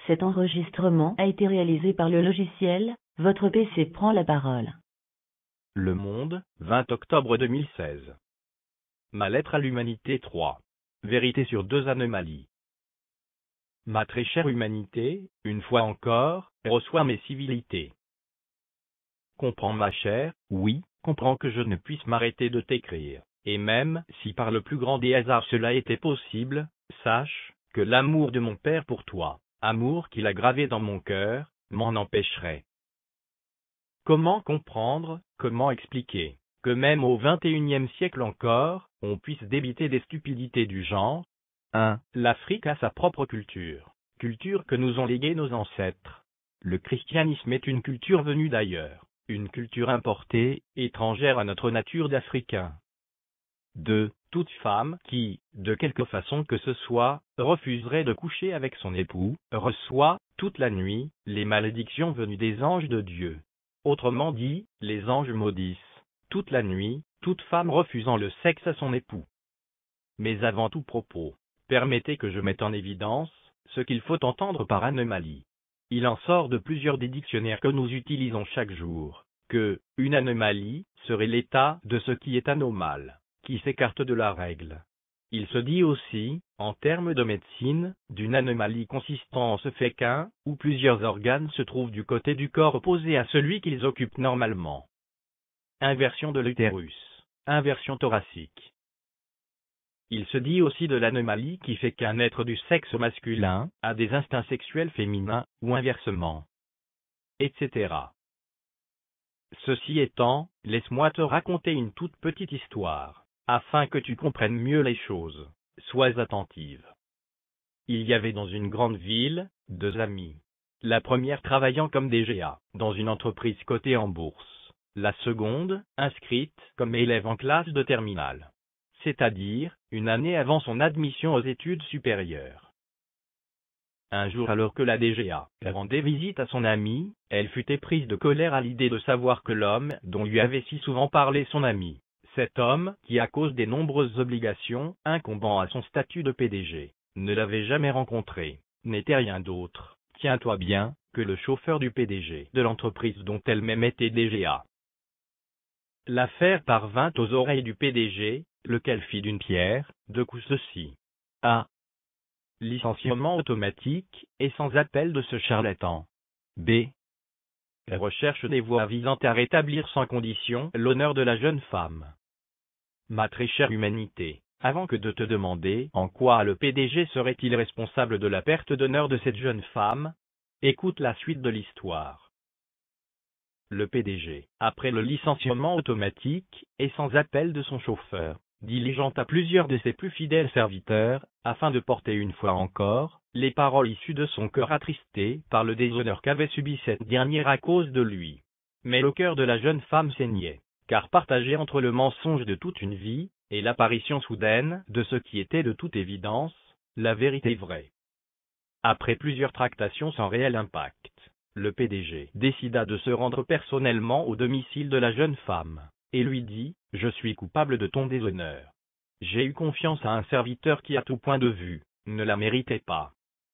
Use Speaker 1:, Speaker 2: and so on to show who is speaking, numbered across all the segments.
Speaker 1: Cet enregistrement a été réalisé par le logiciel, votre PC prend la parole.
Speaker 2: Le Monde, 20 octobre 2016. Ma lettre à l'humanité 3. Vérité sur 2 anomalies. Ma très chère humanité, une fois encore, reçois mes civilités. Comprends ma chère, oui, comprends que je ne puisse m'arrêter de t'écrire, et même si par le plus grand des hasards cela était possible, sache que l'amour de mon père pour toi, amour qu'il a gravé dans mon cœur, m'en empêcherait. Comment comprendre, comment expliquer, que même au XXIe siècle encore, on puisse débiter des stupidités du genre 1. L'Afrique a sa propre culture que nous ont léguée nos ancêtres. Le christianisme est une culture venue d'ailleurs, une culture importée, étrangère à notre nature d'Africain. 2. Toute femme qui, de quelque façon que ce soit, refuserait de coucher avec son époux, reçoit, toute la nuit, les malédictions venues des anges de Dieu. Autrement dit, les anges maudissent, toute la nuit, toute femme refusant le sexe à son époux. Mais avant tout propos, permettez que je mette en évidence ce qu'il faut entendre par anomalie. Il en sort de plusieurs des dictionnaires que nous utilisons chaque jour, que, une anomalie, serait l'état de ce qui est anormal, qui s'écarte de la règle. Il se dit aussi, en termes de médecine, d'une anomalie consistant en ce fait qu'un ou plusieurs organes se trouvent du côté du corps opposé à celui qu'ils occupent normalement. Inversion de l'utérus, inversion thoracique. Il se dit aussi de l'anomalie qui fait qu'un être du sexe masculin a des instincts sexuels féminins, ou inversement, etc. Ceci étant, laisse-moi te raconter une toute petite histoire, afin que tu comprennes mieux les choses. Sois attentive. Il y avait dans une grande ville, 2 amies. La première travaillant comme DGA, dans une entreprise cotée en bourse. La seconde, inscrite comme élève en classe de terminale. C'est-à-dire, une année avant son admission aux études supérieures. Un jour, alors que la DGA rendait visite à son amie, elle fut éprise de colère à l'idée de savoir que l'homme dont lui avait si souvent parlé son ami, cet homme qui, à cause des nombreuses obligations incombant à son statut de PDG, ne l'avait jamais rencontré, n'était rien d'autre, tiens-toi bien, que le chauffeur du PDG de l'entreprise dont elle-même était DGA. L'affaire parvint aux oreilles du PDG, lequel fit d'une pierre 2 coups ceci. A. Licenciement automatique et sans appel de ce charlatan. B. Recherche des voies visant à rétablir sans condition l'honneur de la jeune femme. Ma très chère humanité, avant que de te demander en quoi le PDG serait-il responsable de la perte d'honneur de cette jeune femme, écoute la suite de l'histoire. Le PDG, après le licenciement automatique et sans appel de son chauffeur, diligenta plusieurs de ses plus fidèles serviteurs, afin de porter une fois encore les paroles issues de son cœur attristé par le déshonneur qu'avait subi cette dernière à cause de lui. Mais le cœur de la jeune femme saignait, car partagé entre le mensonge de toute une vie et l'apparition soudaine de ce qui était de toute évidence la vérité vraie. Après plusieurs tractations sans réel impact, le PDG décida de se rendre personnellement au domicile de la jeune femme, et lui dit « Je suis coupable de ton déshonneur. J'ai eu confiance à un serviteur qui à tout point de vue, ne la méritait pas.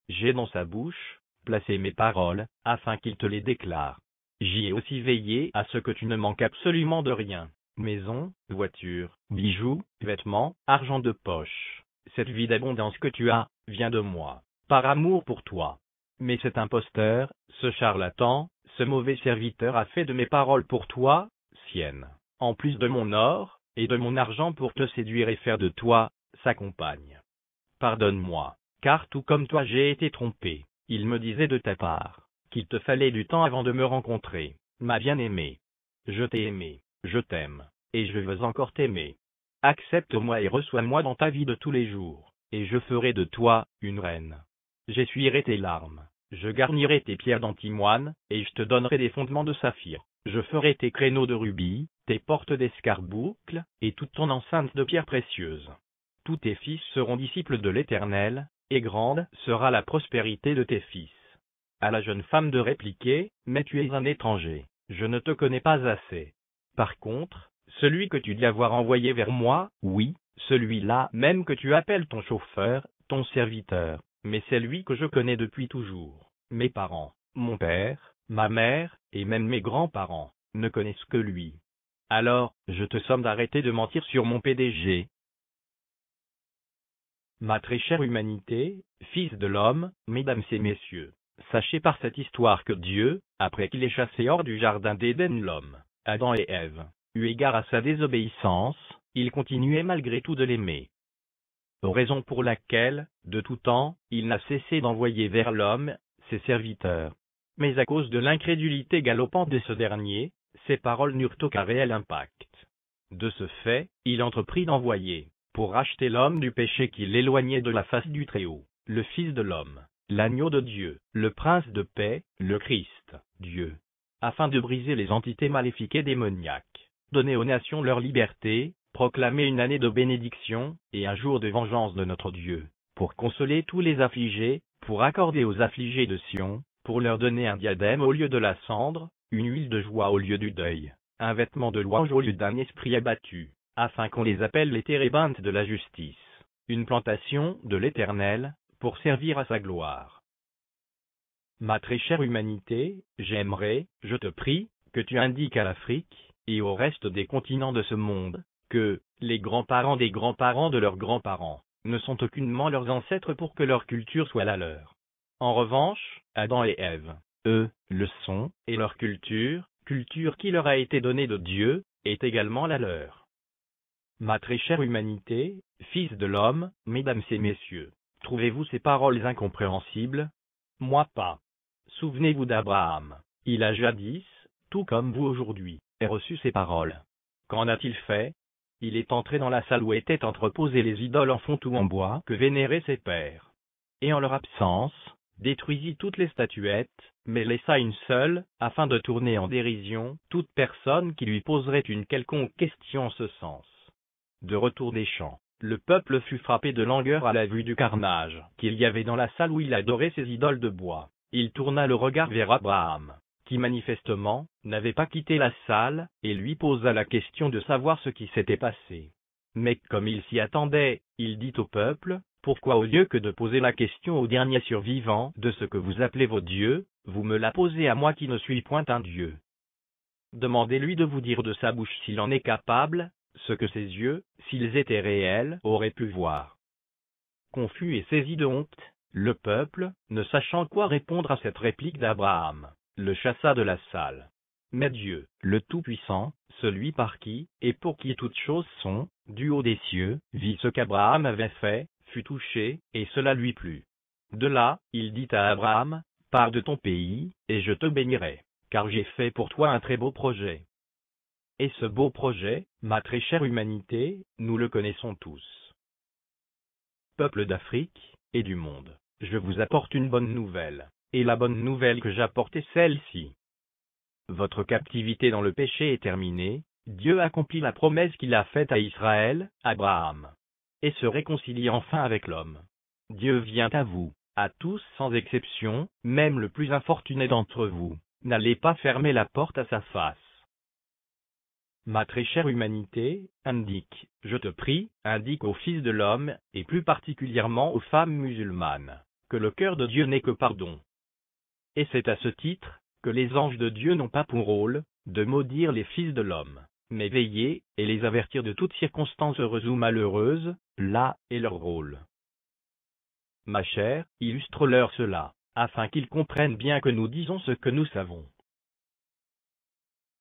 Speaker 2: J'ai dans sa bouche placé mes paroles, afin qu'il te les déclare. J'y ai aussi veillé à ce que tu ne manques absolument de rien. Maison, voiture, bijoux, vêtements, argent de poche. Cette vie d'abondance que tu as, vient de moi, par amour pour toi. Mais cet imposteur, ce charlatan, ce mauvais serviteur a fait de mes paroles pour toi, siennes, en plus de mon or, et de mon argent pour te séduire et faire de toi, sa compagne. Pardonne-moi, car tout comme toi j'ai été trompé. Il me disait de ta part qu'il te fallait du temps avant de me rencontrer, ma bien-aimée. Je t'ai aimé, je t'aime, et je veux encore t'aimer. Accepte-moi et reçois-moi dans ta vie de tous les jours, et je ferai de toi une reine. J'essuierai tes larmes, je garnirai tes pierres d'antimoine, et je te donnerai des fondements de saphir. Je ferai tes créneaux de rubis, tes portes d'escarboucles, et toute ton enceinte de pierres précieuses. Tous tes fils seront disciples de l'Éternel, et grande sera la prospérité de tes fils. À la jeune femme de répliquer, mais tu es un étranger, je ne te connais pas assez. Par contre, celui que tu dis avoir envoyé vers moi, oui, celui-là même que tu appelles ton chauffeur, ton serviteur, mais c'est lui que je connais depuis toujours. Mes parents, mon père, ma mère, et même mes grands-parents, ne connaissent que lui. Alors, je te somme d'arrêter de mentir sur mon PDG. Ma très chère humanité, fils de l'homme, mesdames et messieurs, sachez par cette histoire que Dieu, après qu'il ait chassé hors du jardin d'Éden l'homme, Adam et Ève, eu égard à sa désobéissance, il continuait malgré tout de l'aimer. Raison pour laquelle, de tout temps, il n'a cessé d'envoyer vers l'homme ses serviteurs. Mais à cause de l'incrédulité galopante de ce dernier, ses paroles n'eurent aucun réel impact. De ce fait, il entreprit d'envoyer, pour racheter l'homme du péché qui l'éloignait de la face du Très-Haut, le Fils de l'homme, l'agneau de Dieu, le Prince de paix, le Christ, Dieu, afin de briser les entités maléfiques et démoniaques, donner aux nations leur liberté, proclamer une année de bénédiction, et un jour de vengeance de notre Dieu, pour consoler tous les affligés, pour accorder aux affligés de Sion, pour leur donner un diadème au lieu de la cendre, une huile de joie au lieu du deuil, un vêtement de louange au lieu d'un esprit abattu, afin qu'on les appelle les térébintes de la justice, une plantation de l'Éternel, pour servir à sa gloire. Ma très chère humanité, j'aimerais, je te prie, que tu indiques à l'Afrique, et au reste des continents de ce monde, que les grands-parents des grands-parents de leurs grands-parents ne sont aucunement leurs ancêtres pour que leur culture soit la leur. En revanche, Adam et Ève, eux, le sont, et leur culture qui leur a été donnée de Dieu, est également la leur. Ma très chère humanité, fils de l'homme, mesdames et messieurs, trouvez-vous ces paroles incompréhensibles? Moi pas. Souvenez-vous d'Abraham. Il a jadis, tout comme vous aujourd'hui, reçu ces paroles. Qu'en a-t-il fait? Il est entré dans la salle où étaient entreposées les idoles en fonte ou en bois que vénéraient ses pères. Et en leur absence, détruisit toutes les statuettes, mais laissa une seule, afin de tourner en dérision toute personne qui lui poserait une quelconque question en ce sens. De retour des champs, le peuple fut frappé de langueur à la vue du carnage qu'il y avait dans la salle où il adorait ses idoles de bois. Il tourna le regard vers Abraham, qui manifestement n'avait pas quitté la salle, et lui posa la question de savoir ce qui s'était passé. Mais comme il s'y attendait, il dit au peuple, « Pourquoi au lieu que de poser la question au dernier survivant de ce que vous appelez vos dieux, vous me la posez à moi qui ne suis point un dieu? Demandez-lui de vous dire de sa bouche s'il en est capable, ce que ses yeux, s'ils étaient réels, auraient pu voir. » Confus et saisi de honte, le peuple, ne sachant quoi répondre à cette réplique d'Abraham, le chassa de la salle. Mais Dieu, le Tout-Puissant, celui par qui, et pour qui toutes choses sont, du haut des cieux, vit ce qu'Abraham avait fait, fut touché, et cela lui plut. De là, il dit à Abraham, « Pars de ton pays, et je te bénirai, car j'ai fait pour toi un très beau projet. » Et ce beau projet, ma très chère humanité, nous le connaissons tous. Peuple d'Afrique, et du monde, je vous apporte une bonne nouvelle, et la bonne nouvelle que j'apporte est celle-ci. Votre captivité dans le péché est terminée, Dieu accomplit la promesse qu'il a faite à Israël, Abraham, et se réconcilie enfin avec l'homme. Dieu vient à vous, à tous sans exception, même le plus infortuné d'entre vous, n'allez pas fermer la porte à sa face. Ma très chère humanité, indique, je te prie, indique aux fils de l'homme, et plus particulièrement aux femmes musulmanes, que le cœur de Dieu n'est que pardon. Et c'est à ce titre, que les anges de Dieu n'ont pas pour rôle, de maudire les fils de l'homme, mais veiller, et les avertir de toutes circonstances heureuses ou malheureuses, là est leur rôle. Ma chère, illustre-leur cela, afin qu'ils comprennent bien que nous disons ce que nous savons.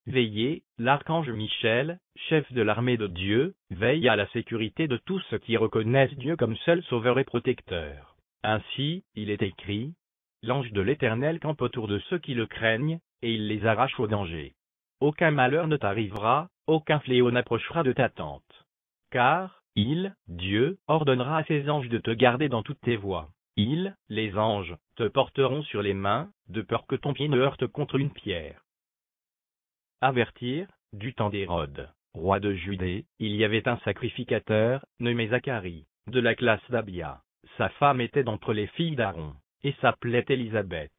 Speaker 2: Veillez, l'archange Michel, chef de l'armée de Dieu, veille à la sécurité de tous ceux qui reconnaissent Dieu comme seul sauveur et protecteur. Ainsi, il est écrit, l'ange de l'Éternel campe autour de ceux qui le craignent, et il les arrache au danger. Aucun malheur ne t'arrivera, aucun fléau n'approchera de ta tente. Car, il, Dieu, ordonnera à ses anges de te garder dans toutes tes voies. Ils, les anges, te porteront sur les mains, de peur que ton pied ne heurte contre une pierre. Avertir, du temps d'Hérode, roi de Judée, il y avait un sacrificateur, nommé Zacharie, de la classe d'Abia. Sa femme était d'entre les filles d'Aaron, et s'appelait Élisabeth.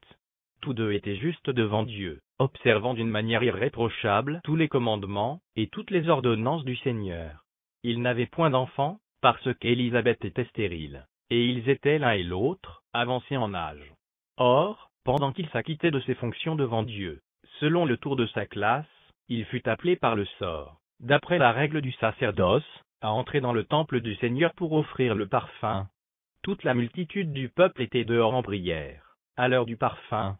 Speaker 2: Tous deux étaient justes devant Dieu, observant d'une manière irréprochable tous les commandements, et toutes les ordonnances du Seigneur. Ils n'avaient point d'enfants, parce qu'Élisabeth était stérile, et ils étaient l'un et l'autre, avancés en âge. Or, pendant qu'il s'acquittait de ses fonctions devant Dieu. Selon le tour de sa classe, il fut appelé par le sort, d'après la règle du sacerdoce, à entrer dans le temple du Seigneur pour offrir le parfum. Toute la multitude du peuple était dehors en prière, à l'heure du parfum.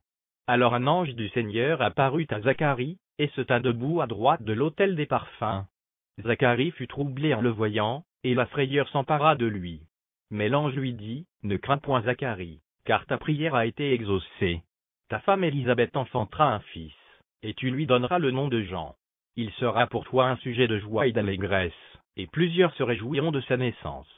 Speaker 2: Alors un ange du Seigneur apparut à Zacharie, et se tint debout à droite de l'autel des parfums. Zacharie fut troublé en le voyant, et la frayeur s'empara de lui. Mais l'ange lui dit, « Ne crains point Zacharie, car ta prière a été exaucée. Ta femme Élisabeth enfantera un fils, et tu lui donneras le nom de Jean. Il sera pour toi un sujet de joie et d'allégresse, et plusieurs se réjouiront de sa naissance. »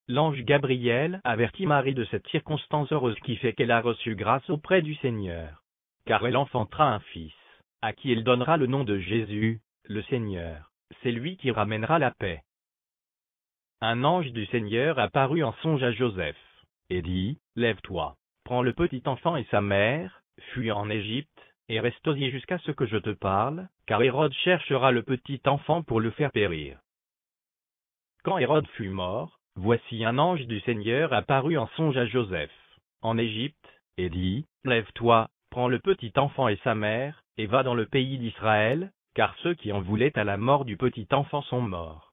Speaker 2: L'ange Gabriel avertit Marie de cette circonstance heureuse qui fait qu'elle a reçu grâce auprès du Seigneur. Car elle enfantera un fils, à qui elle donnera le nom de Jésus, le Seigneur, c'est lui qui ramènera la paix. Un ange du Seigneur apparut en songe à Joseph, et dit, « Lève-toi, prends le petit enfant et sa mère, fuis en Égypte, et reste-y jusqu'à ce que je te parle, car Hérode cherchera le petit enfant pour le faire périr. » Quand Hérode fut mort, voici un ange du Seigneur apparut en songe à Joseph, en Égypte, et dit, « Lève-toi, prends le petit enfant et sa mère, et va dans le pays d'Israël, car ceux qui en voulaient à la mort du petit enfant sont morts. »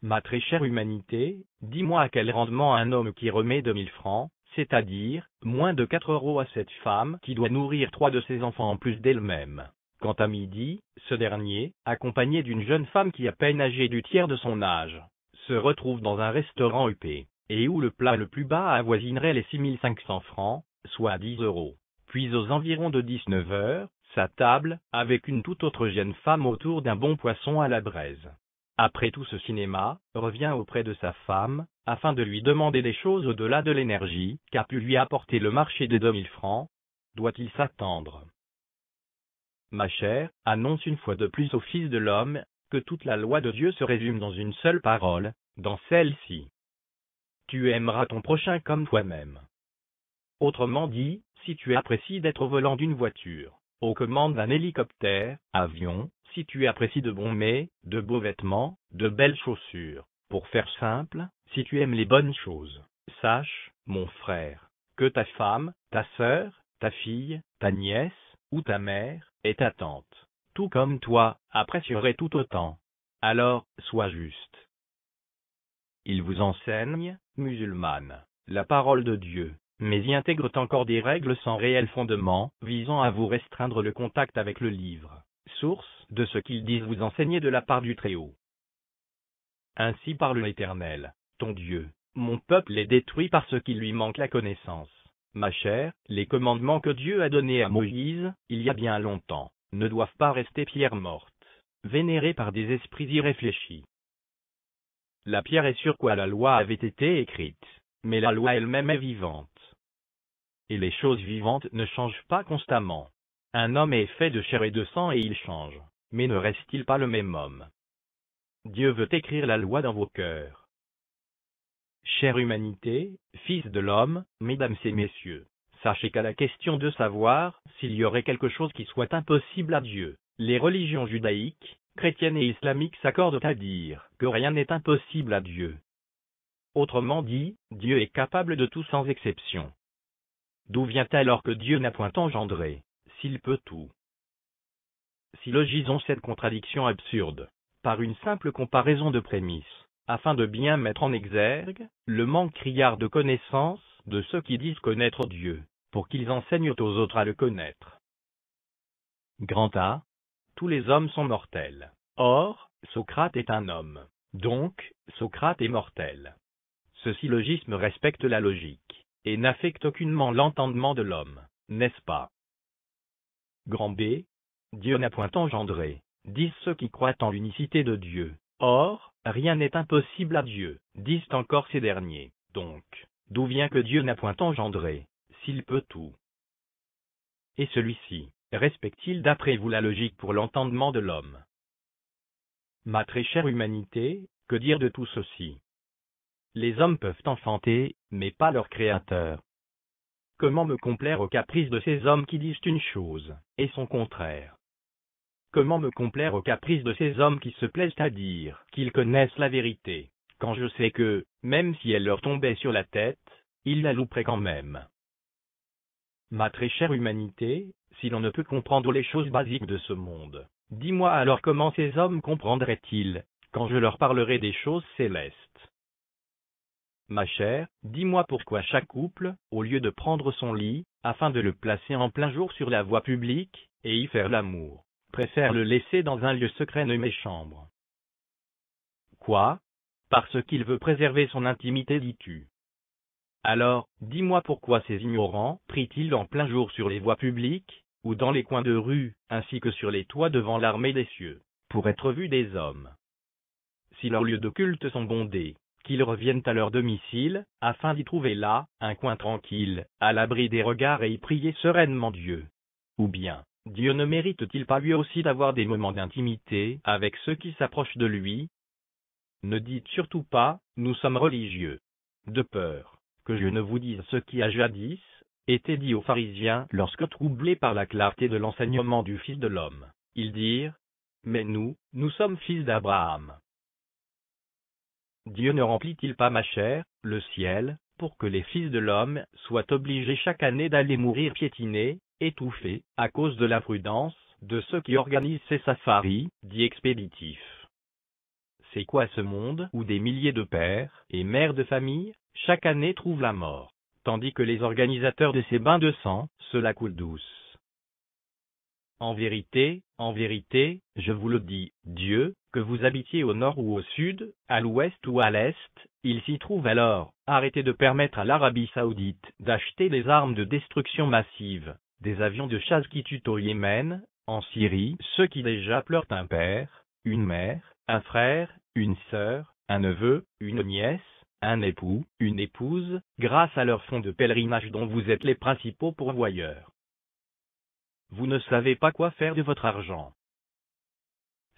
Speaker 2: Ma très chère humanité, dis-moi à quel rendement un homme qui remet 2000 francs, c'est-à-dire, moins de 4 € à cette femme qui doit nourrir 3 de ses enfants en plus d'elle-même. Quant à midi, ce dernier, accompagné d'une jeune femme qui a peine âgée du tiers de son âge, se retrouve dans un restaurant huppé, et où le plat le plus bas avoisinerait les 6500 francs, soit 10 €. Puis aux environs de 19 heures, sa table, avec une toute autre jeune femme autour d'un bon poisson à la braise. Après tout ce cinéma, revient auprès de sa femme, afin de lui demander des choses au-delà de l'énergie qu'a pu lui apporter le marché des 2000 francs. Doit-il s'attendre? Ma chère, annonce une fois de plus au Fils de l'homme, que toute la loi de Dieu se résume dans une seule parole, dans celle-ci. Tu aimeras ton prochain comme toi-même. Autrement dit, si tu apprécies d'être au volant d'une voiture, aux commandes d'un hélicoptère, avion, si tu apprécies de bons mets, de beaux vêtements, de belles chaussures, pour faire simple, si tu aimes les bonnes choses, sache, mon frère, que ta femme, ta sœur, ta fille, ta nièce, ou ta mère, et ta tante, tout comme toi, apprécieraient tout autant. Alors, sois juste. Il vous enseigne, musulmane, la parole de Dieu, mais y intègrent encore des règles sans réel fondement, visant à vous restreindre le contact avec le livre, source de ce qu'ils disent vous enseigner de la part du Très-Haut. Ainsi parle l'Éternel, ton Dieu, mon peuple est détruit parce qu'il lui manque la connaissance. Ma chère, les commandements que Dieu a donnés à Moïse, il y a bien longtemps, ne doivent pas rester pierre morte, vénérée par des esprits irréfléchis. La pierre est sur quoi la loi avait été écrite, mais la loi elle-même est vivante. Et les choses vivantes ne changent pas constamment. Un homme est fait de chair et de sang et il change, mais ne reste-t-il pas le même homme? Dieu veut écrire la loi dans vos cœurs. Chère humanité, fils de l'homme, mesdames et messieurs, sachez qu'à la question de savoir s'il y aurait quelque chose qui soit impossible à Dieu, les religions judaïques, chrétiennes et islamiques s'accordent à dire que rien n'est impossible à Dieu. Autrement dit, Dieu est capable de tout sans exception. D'où vient alors que Dieu n'a point engendré, s'il peut tout? Syllogisons cette contradiction absurde, par une simple comparaison de prémices, afin de bien mettre en exergue le manque criard de connaissance de ceux qui disent connaître Dieu, pour qu'ils enseignent aux autres à le connaître. Grand A. Tous les hommes sont mortels. Or, Socrate est un homme. Donc, Socrate est mortel. Ce syllogisme respecte la logique, et n'affecte aucunement l'entendement de l'homme, n'est-ce pas? Grand B. Dieu n'a point engendré, disent ceux qui croient en l'unicité de Dieu. Or, rien n'est impossible à Dieu, disent encore ces derniers. Donc, d'où vient que Dieu n'a point engendré, s'il peut tout? Et celui-ci, respecte-t-il d'après vous la logique pour l'entendement de l'homme? Ma très chère humanité, que dire de tout ceci? Les hommes peuvent enfanter, mais pas leur Créateur. Comment me complaire aux caprices de ces hommes qui disent une chose, et son contraire? Comment me complaire aux caprices de ces hommes qui se plaisent à dire qu'ils connaissent la vérité, quand je sais que, même si elle leur tombait sur la tête, ils la louperaient quand même? Ma très chère humanité, si l'on ne peut comprendre les choses basiques de ce monde, dis-moi alors comment ces hommes comprendraient-ils, quand je leur parlerai des choses célestes. Ma chère, dis-moi pourquoi chaque couple, au lieu de prendre son lit, afin de le placer en plein jour sur la voie publique, et y faire l'amour, préfère le laisser dans un lieu secret nommé chambre. Quoi? Parce qu'il veut préserver son intimité, dis-tu. Alors, dis-moi pourquoi ces ignorants prient-ils en plein jour sur les voies publiques, ou dans les coins de rue, ainsi que sur les toits devant l'armée des cieux, pour être vus des hommes. Si leurs lieux de culte sont bondés, qu'ils reviennent à leur domicile, afin d'y trouver là, un coin tranquille, à l'abri des regards et y prier sereinement Dieu. Ou bien, Dieu ne mérite-t-il pas lui aussi d'avoir des moments d'intimité avec ceux qui s'approchent de lui? Ne dites surtout pas, nous sommes religieux. De peur que je ne vous dise ce qui a jadis été dit aux pharisiens lorsque troublés par la clarté de l'enseignement du Fils de l'homme, ils dirent, mais nous sommes fils d'Abraham. Dieu ne remplit-il pas, ma chère, le ciel, pour que les fils de l'homme soient obligés chaque année d'aller mourir piétinés, étouffés, à cause de l'imprudence de ceux qui organisent ces safaris, dits expéditifs? C'est quoi ce monde où des milliers de pères et mères de famille, chaque année trouvent la mort, tandis que les organisateurs de ces bains de sang se la coulent douce? En vérité, je vous le dis, Dieu, que vous habitiez au nord ou au sud, à l'ouest ou à l'est, il s'y trouve alors. Arrêtez de permettre à l'Arabie Saoudite d'acheter des armes de destruction massive, des avions de chasse qui tuent au Yémen, en Syrie, ceux qui déjà pleurent un père, une mère, un frère, une sœur, un neveu, une nièce, un époux, une épouse, grâce à leur fonds de pèlerinage dont vous êtes les principaux pourvoyeurs. Vous ne savez pas quoi faire de votre argent.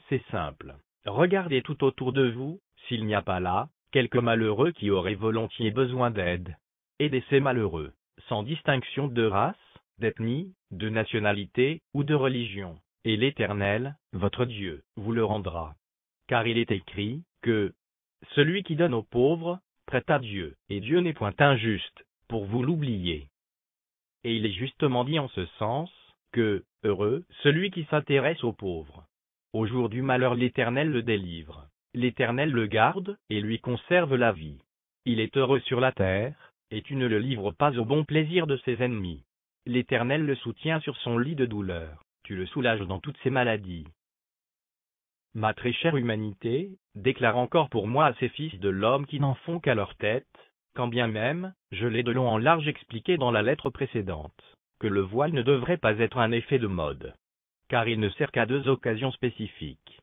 Speaker 2: C'est simple. Regardez tout autour de vous, s'il n'y a pas là, quelques malheureux qui auraient volontiers besoin d'aide. Aidez ces malheureux, sans distinction de race, d'ethnie, de nationalité, ou de religion, et l'Éternel, votre Dieu, vous le rendra. Car il est écrit, que celui qui donne aux pauvres, prête à Dieu, et Dieu n'est point injuste, pour vous l'oublier. Et il est justement dit en ce sens, que, heureux, celui qui s'intéresse aux pauvres. Au jour du malheur l'Éternel le délivre, l'Éternel le garde, et lui conserve la vie. Il est heureux sur la terre, et tu ne le livres pas au bon plaisir de ses ennemis. L'Éternel le soutient sur son lit de douleur, tu le soulages dans toutes ses maladies. Ma très chère humanité, déclare encore pour moi à ces fils de l'homme qui n'en font qu'à leur tête, quand bien même, je l'ai de long en large expliqué dans la lettre précédente, que le voile ne devrait pas être un effet de mode, car il ne sert qu'à deux occasions spécifiques.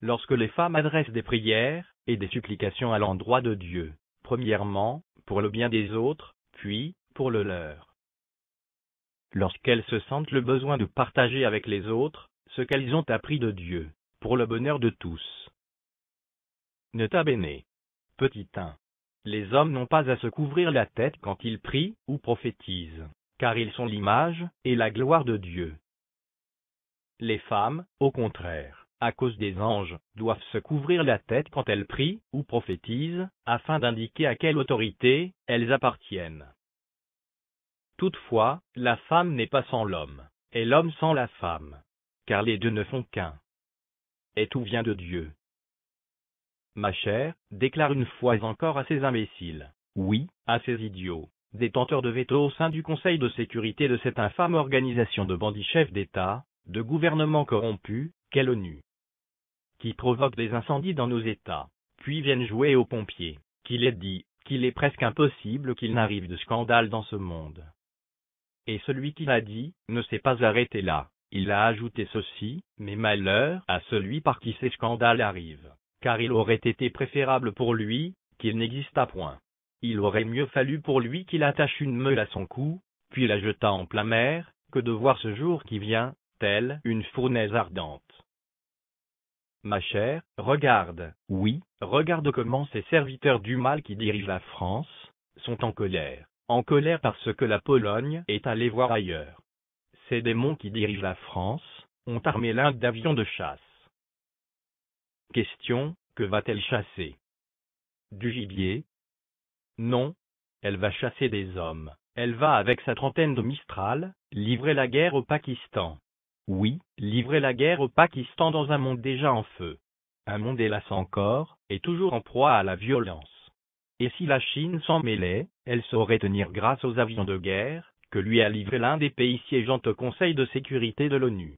Speaker 2: Lorsque les femmes adressent des prières et des supplications à l'endroit de Dieu, premièrement, pour le bien des autres, puis, pour le leur. Lorsqu'elles se sentent le besoin de partager avec les autres ce qu'elles ont appris de Dieu, pour le bonheur de tous. Nota bene. Petit 1. Les hommes n'ont pas à se couvrir la tête quand ils prient ou prophétisent, car ils sont l'image et la gloire de Dieu. Les femmes, au contraire, à cause des anges, doivent se couvrir la tête quand elles prient ou prophétisent, afin d'indiquer à quelle autorité elles appartiennent. Toutefois, la femme n'est pas sans l'homme, et l'homme sans la femme, car les deux ne font qu'un. Et tout vient de Dieu. Ma chère, déclare une fois encore à ces imbéciles, oui, à ces idiots, détenteurs de veto au sein du Conseil de sécurité de cette infâme organisation de bandits chefs d'État, de gouvernements corrompus, qu'est l'ONU, qui provoquent des incendies dans nos États, puis viennent jouer aux pompiers, qu'il est dit, qu'il est presque impossible qu'il n'arrive de scandale dans ce monde. Et celui qui l'a dit, ne s'est pas arrêté là, il a ajouté ceci, mais malheur à celui par qui ces scandales arrivent, car il aurait été préférable pour lui, qu'il n'existât point. Il aurait mieux fallu pour lui qu'il attache une meule à son cou, puis la jetât en plein mer, que de voir ce jour qui vient, telle une fournaise ardente. Ma chère, regarde, oui, regarde comment ces serviteurs du mal qui dirigent la France sont en colère parce que la Pologne est allée voir ailleurs. Ces démons qui dirigent la France ont armé l'Inde d'avions de chasse. Question, que va-t-elle chasser? Du gibier? Non, elle va chasser des hommes, Elle va avec sa trentaine de Mistral, livrer la guerre au Pakistan. Oui, livrer la guerre au Pakistan dans un monde déjà en feu. Un monde hélas encore, et toujours en proie à la violence. Et si la Chine s'en mêlait, elle saurait tenir grâce aux avions de guerre, que lui a livré l'un des pays siégeant au Conseil de sécurité de l'ONU.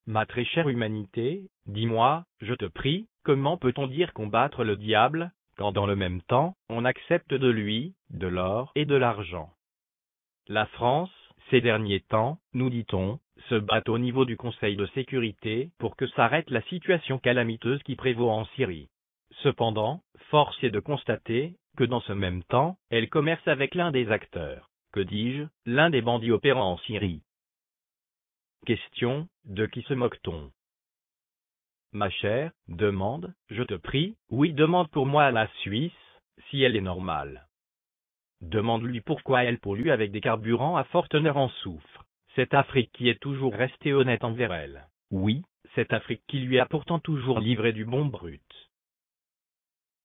Speaker 2: Ma très chère humanité, dis-moi, je te prie, comment peut-on dire combattre le diable, quand dans le même temps, on accepte de lui, de l'or et de l'argent? La France, ces derniers temps, nous dit-on, se bat au niveau du Conseil de sécurité pour que s'arrête la situation calamiteuse qui prévaut en Syrie. Cependant, force est de constater que dans ce même temps, elle commerce avec l'un des acteurs, que dis-je, l'un des bandits opérant en Syrie. Question, de qui se moque-t-on? Ma chère, demande, je te prie, oui, demande pour moi à la Suisse, si elle est normale. Demande-lui pourquoi elle pollue avec des carburants à forte teneur en soufre. Cette Afrique qui est toujours restée honnête envers elle. Oui, cette Afrique qui lui a pourtant toujours livré du bon brut.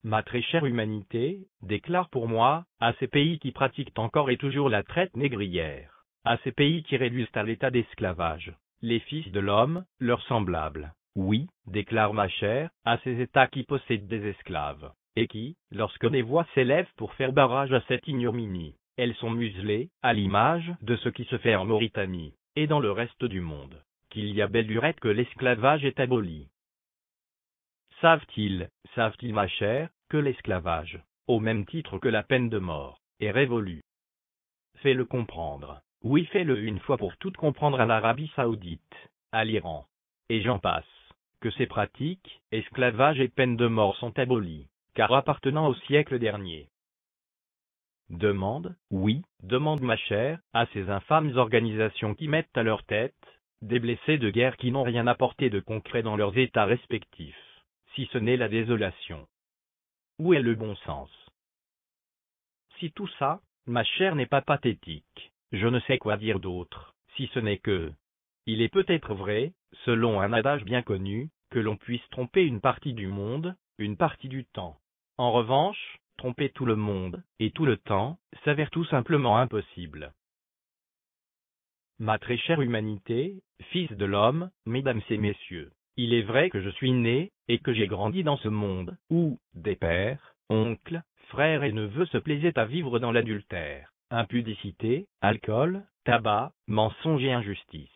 Speaker 2: Ma très chère humanité, déclare pour moi, à ces pays qui pratiquent encore et toujours la traite négrière, à ces pays qui réduisent à l'état d'esclavage les fils de l'homme, leurs semblables. Oui, déclare ma chère, à ces États qui possèdent des esclaves, et qui, lorsque des voix s'élèvent pour faire barrage à cette ignominie, elles sont muselées, à l'image de ce qui se fait en Mauritanie, et dans le reste du monde, qu'il y a belle lurette que l'esclavage est aboli. Savent-ils, ma chère, que l'esclavage, au même titre que la peine de mort, est révolu? Fais-le comprendre. Oui, fais-le une fois pour toutes comprendre à l'Arabie Saoudite, à l'Iran, et j'en passe, que ces pratiques, esclavage et peine de mort sont abolies, car appartenant au siècle dernier. Demande, oui, demande ma chère, à ces infâmes organisations qui mettent à leur tête des blessés de guerre qui n'ont rien apporté de concret dans leurs états respectifs, si ce n'est la désolation. Où est le bon sens? Si tout ça, ma chère, n'est pas pathétique, je ne sais quoi dire d'autre, si ce n'est que, il est peut-être vrai, selon un adage bien connu, que l'on puisse tromper une partie du monde, une partie du temps. En revanche, tromper tout le monde, et tout le temps, s'avère tout simplement impossible. Ma très chère humanité, fils de l'homme, mesdames et messieurs, il est vrai que je suis né, et que j'ai grandi dans ce monde, où, des pères, oncles, frères et neveux se plaisaient à vivre dans l'adultère, impudicité, alcool, tabac, mensonge et injustice.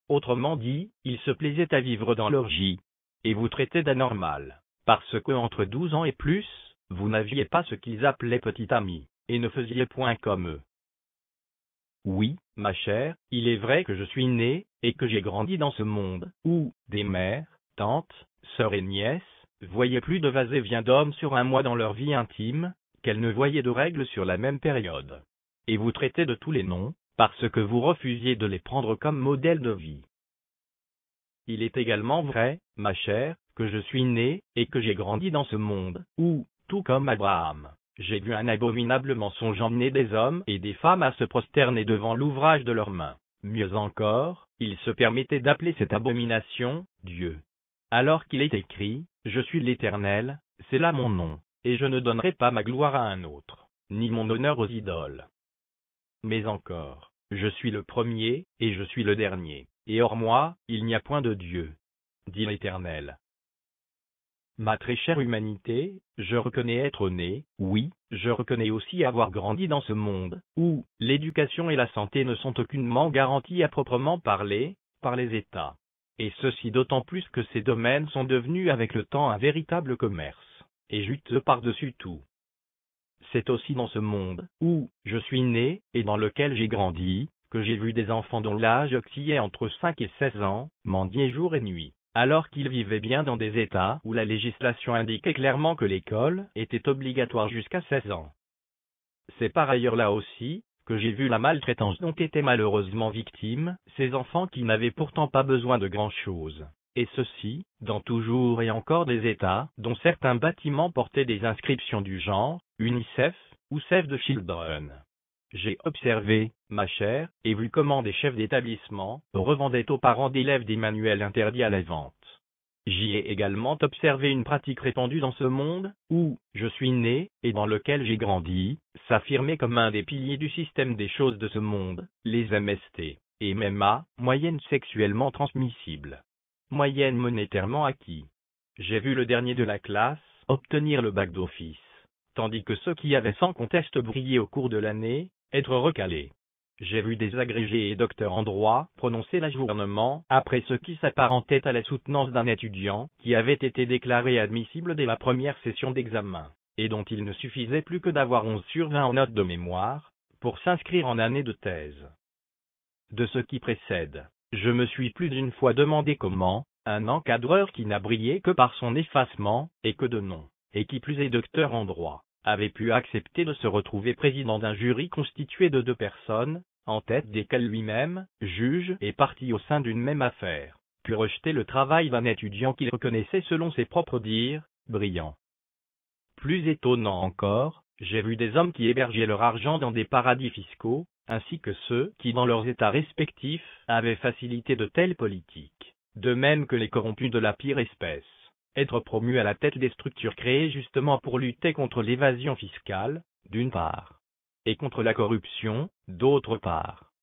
Speaker 2: Autrement dit, ils se plaisaient à vivre dans l'orgie, et vous traitaient d'anormal, parce que entre 12 ans et plus, vous n'aviez pas ce qu'ils appelaient petit ami, et ne faisiez point comme eux. Oui, ma chère, il est vrai que je suis né, et que j'ai grandi dans ce monde, où, des mères, tantes, sœurs et nièces, voyaient plus de va-et-vient d'hommes sur un mois dans leur vie intime, qu'elles ne voyaient de règles sur la même période. Et vous traitez de tous les noms, parce que vous refusiez de les prendre comme modèle de vie. Il est également vrai, ma chère, que je suis né, et que j'ai grandi dans ce monde, où, tout comme Abraham, j'ai vu un abominable mensonge emmener des hommes et des femmes à se prosterner devant l'ouvrage de leurs mains. Mieux encore, ils se permettaient d'appeler cette abomination Dieu. Alors qu'il est écrit, je suis l'Éternel, c'est là mon nom, et je ne donnerai pas ma gloire à un autre, ni mon honneur aux idoles. Mais encore, je suis le premier, et je suis le dernier, et hors moi, il n'y a point de Dieu, dit l'Éternel. Ma très chère humanité, je reconnais être né, oui, je reconnais aussi avoir grandi dans ce monde, où l'éducation et la santé ne sont aucunement garanties à proprement parler, par les États. Et ceci d'autant plus que ces domaines sont devenus avec le temps un véritable commerce, et juteux par-dessus tout. C'est aussi dans ce monde, où je suis né, et dans lequel j'ai grandi, que j'ai vu des enfants dont l'âge oscillait entre 5 et 16 ans, mendier jour et nuit, alors qu'ils vivaient bien dans des États où la législation indiquait clairement que l'école était obligatoire jusqu'à 16 ans. C'est par ailleurs là aussi, que j'ai vu la maltraitance dont étaient malheureusement victimes ces enfants qui n'avaient pourtant pas besoin de grand-chose. Et ceci, dans toujours et encore des États, dont certains bâtiments portaient des inscriptions du genre, UNICEF, ou Save the Children. J'ai observé, ma chère, et vu comment des chefs d'établissement revendaient aux parents d'élèves des manuels interdits à la vente. J'y ai également observé une pratique répandue dans ce monde, où je suis né, et dans lequel j'ai grandi, s'affirmer comme un des piliers du système des choses de ce monde, les MST, et MMA, moyenne sexuellement transmissible. Moyenne monétairement acquis. J'ai vu le dernier de la classe obtenir le bac d'office, tandis que ceux qui avaient sans conteste brillé au cours de l'année, être recalés. J'ai vu des agrégés et docteurs en droit prononcer l'ajournement après ce qui s'apparentait à la soutenance d'un étudiant qui avait été déclaré admissible dès la première session d'examen, et dont il ne suffisait plus que d'avoir 11 sur 20 en notes de mémoire, pour s'inscrire en année de thèse. De ce qui précède, je me suis plus d'une fois demandé comment un encadreur qui n'a brillé que par son effacement, et que de nom, et qui plus est docteur en droit, avait pu accepter de se retrouver président d'un jury constitué de 2 personnes, en tête desquelles lui-même, juge et partie au sein d'une même affaire, puis rejeter le travail d'un étudiant qu'il reconnaissait selon ses propres dires, brillant. Plus étonnant encore, j'ai vu des hommes qui hébergeaient leur argent dans des paradis fiscaux, ainsi que ceux qui dans leurs états respectifs avaient facilité de telles politiques, de même que les corrompus de la pire espèce, être promus à la tête des structures créées justement pour lutter contre l'évasion fiscale, d'une part, et contre la corruption, d'autre part.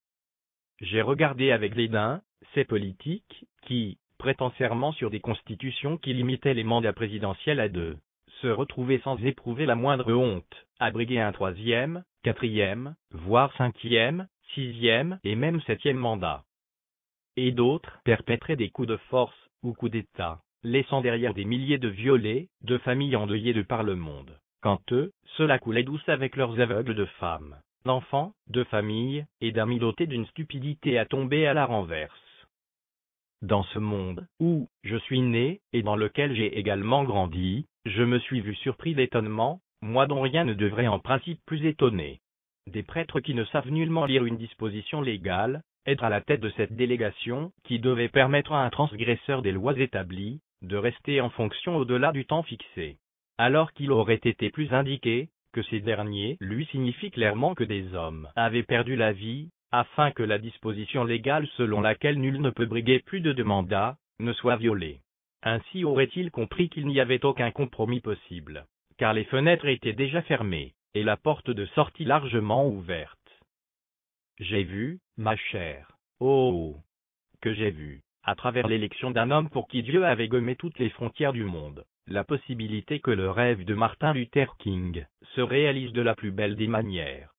Speaker 2: J'ai regardé avec dédain ces politiques qui, prêtant serment sur des constitutions qui limitaient les mandats présidentiels à 2, se retrouvaient sans éprouver la moindre honte à briguer un 3e, 4e, voire 5e, 6e et même 7e mandat. Et d'autres perpétraient des coups de force ou coups d'État, laissant derrière des milliers de violets, de familles endeuillées de par le monde. Quant eux, cela coulait douce avec leurs aveugles de femmes, d'enfants, de familles, et d'amis dotés d'une stupidité à tomber à la renverse. Dans ce monde, où je suis né, et dans lequel j'ai également grandi, je me suis vu surpris d'étonnement, moi dont rien ne devrait en principe plus étonner. Des prêtres qui ne savent nullement lire une disposition légale, être à la tête de cette délégation, qui devait permettre à un transgresseur des lois établies, de rester en fonction au-delà du temps fixé. Alors qu'il aurait été plus indiqué, que ces derniers lui signifient clairement que des hommes avaient perdu la vie, afin que la disposition légale selon laquelle nul ne peut briguer plus de 2 mandats, ne soit violée. Ainsi aurait-il compris qu'il n'y avait aucun compromis possible, car les fenêtres étaient déjà fermées, et la porte de sortie largement ouverte. J'ai vu, ma chère, oh, que j'ai vu, à travers l'élection d'un homme pour qui Dieu avait gommé toutes les frontières du monde, la possibilité que le rêve de Martin Luther King se réalise de la plus belle des manières.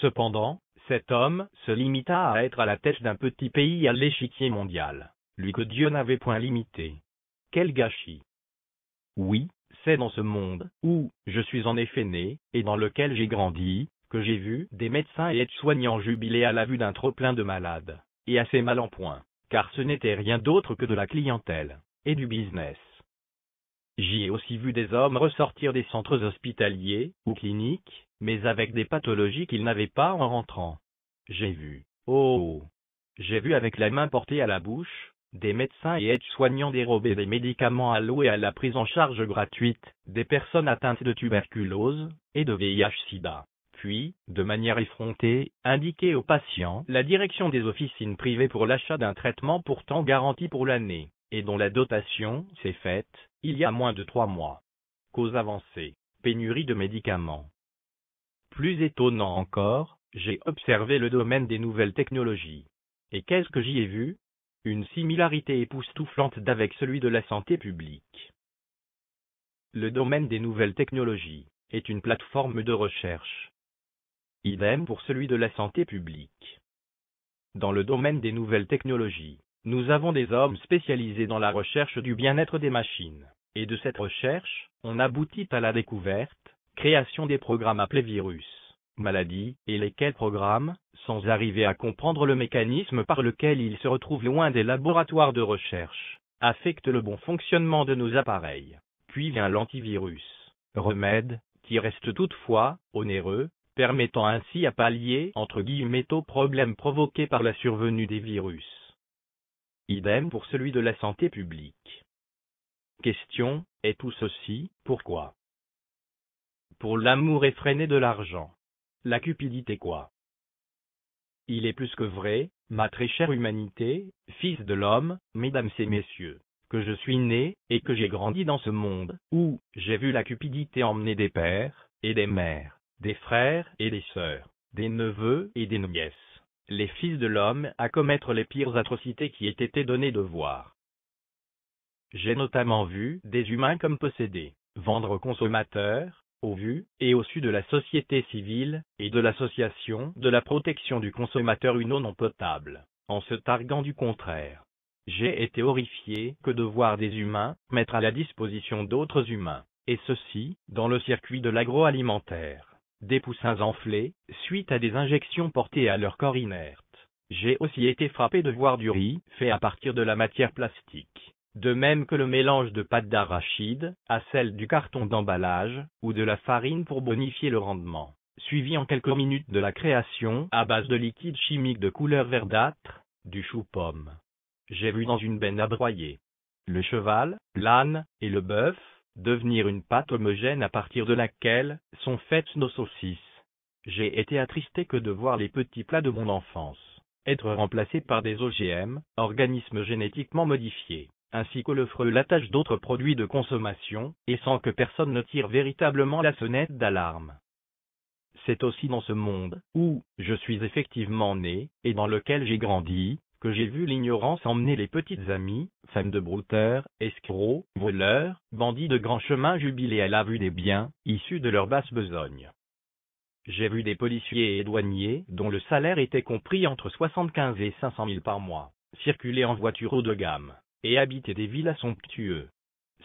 Speaker 2: Cependant, cet homme se limita à être à la tête d'un petit pays à l'échiquier mondial, lui que Dieu n'avait point limité. Quel gâchis! Oui, c'est dans ce monde, où je suis en effet né, et dans lequel j'ai grandi, que j'ai vu des médecins et aides-soignants jubiler à la vue d'un trop-plein de malades, et assez mal en point, car ce n'était rien d'autre que de la clientèle, et du business. J'y ai aussi vu des hommes ressortir des centres hospitaliers, ou cliniques, mais avec des pathologies qu'ils n'avaient pas en rentrant. J'ai vu, oh, j'ai vu avec la main portée à la bouche, des médecins et aides-soignants dérober des médicaments alloués à la prise en charge gratuite des personnes atteintes de tuberculose et de VIH-Sida, puis, de manière effrontée, indiquer aux patients la direction des officines privées pour l'achat d'un traitement pourtant garanti pour l'année, et dont la dotation s'est faite il y a moins de 3 mois. Cause avancée, pénurie de médicaments. Plus étonnant encore, j'ai observé le domaine des nouvelles technologies. Et qu'est-ce que j'y ai vu? Une similarité époustouflante d'avec celui de la santé publique. Le domaine des nouvelles technologies est une plateforme de recherche. Idem pour celui de la santé publique. Dans le domaine des nouvelles technologies, nous avons des hommes spécialisés dans la recherche du bien-être des machines, et de cette recherche, on aboutit à la découverte, création des programmes appelés virus, maladies, et lesquels programmes, sans arriver à comprendre le mécanisme par lequel ils se retrouvent loin des laboratoires de recherche, affectent le bon fonctionnement de nos appareils. Puis vient l'antivirus, remède, qui reste toutefois onéreux, permettant ainsi à pallier entre guillemets aux problèmes provoqués par la survenue des virus. Idem pour celui de la santé publique. Question, et tout ceci, pourquoi? Pour l'amour effréné de l'argent. La cupidité quoi? Il est plus que vrai, ma très chère humanité, fils de l'homme, mesdames et messieurs, que je suis né, et que j'ai grandi dans ce monde, où j'ai vu la cupidité emmener des pères, et des mères, des frères et des sœurs, des neveux et des nièces, les fils de l'homme à commettre les pires atrocités qui aient été données de voir. J'ai notamment vu des humains comme possédés, vendre aux consommateurs, au vu et au su de la société civile, et de l'association de la protection du consommateur une eau non potable, en se targuant du contraire. J'ai été horrifié que de voir des humains mettre à la disposition d'autres humains, et ceci, dans le circuit de l'agroalimentaire, des poussins enflés, suite à des injections portées à leur corps inerte. J'ai aussi été frappé de voir du riz fait à partir de la matière plastique. De même que le mélange de pâte d'arachide à celle du carton d'emballage, ou de la farine pour bonifier le rendement, suivi en quelques minutes de la création à base de liquide chimique de couleur verdâtre, du chou-pomme. J'ai vu dans une benne à broyer le cheval, l'âne et le bœuf devenir une pâte homogène à partir de laquelle sont faites nos saucisses. J'ai été attristé que de voir les petits plats de mon enfance être remplacés par des OGM, organismes génétiquement modifiés, ainsi que le frelatage d'autres produits de consommation, et sans que personne ne tire véritablement la sonnette d'alarme. C'est aussi dans ce monde, où je suis effectivement né, et dans lequel j'ai grandi, que j'ai vu l'ignorance emmener les petites amies, femmes de brouteurs, escrocs, voleurs, bandits de grand chemin jubiler à la vue des biens, issus de leur basse besogne. J'ai vu des policiers et douaniers, dont le salaire était compris entre 75 et 500 000 par mois, circuler en voiture haut de gamme, et habiter des villas somptueux.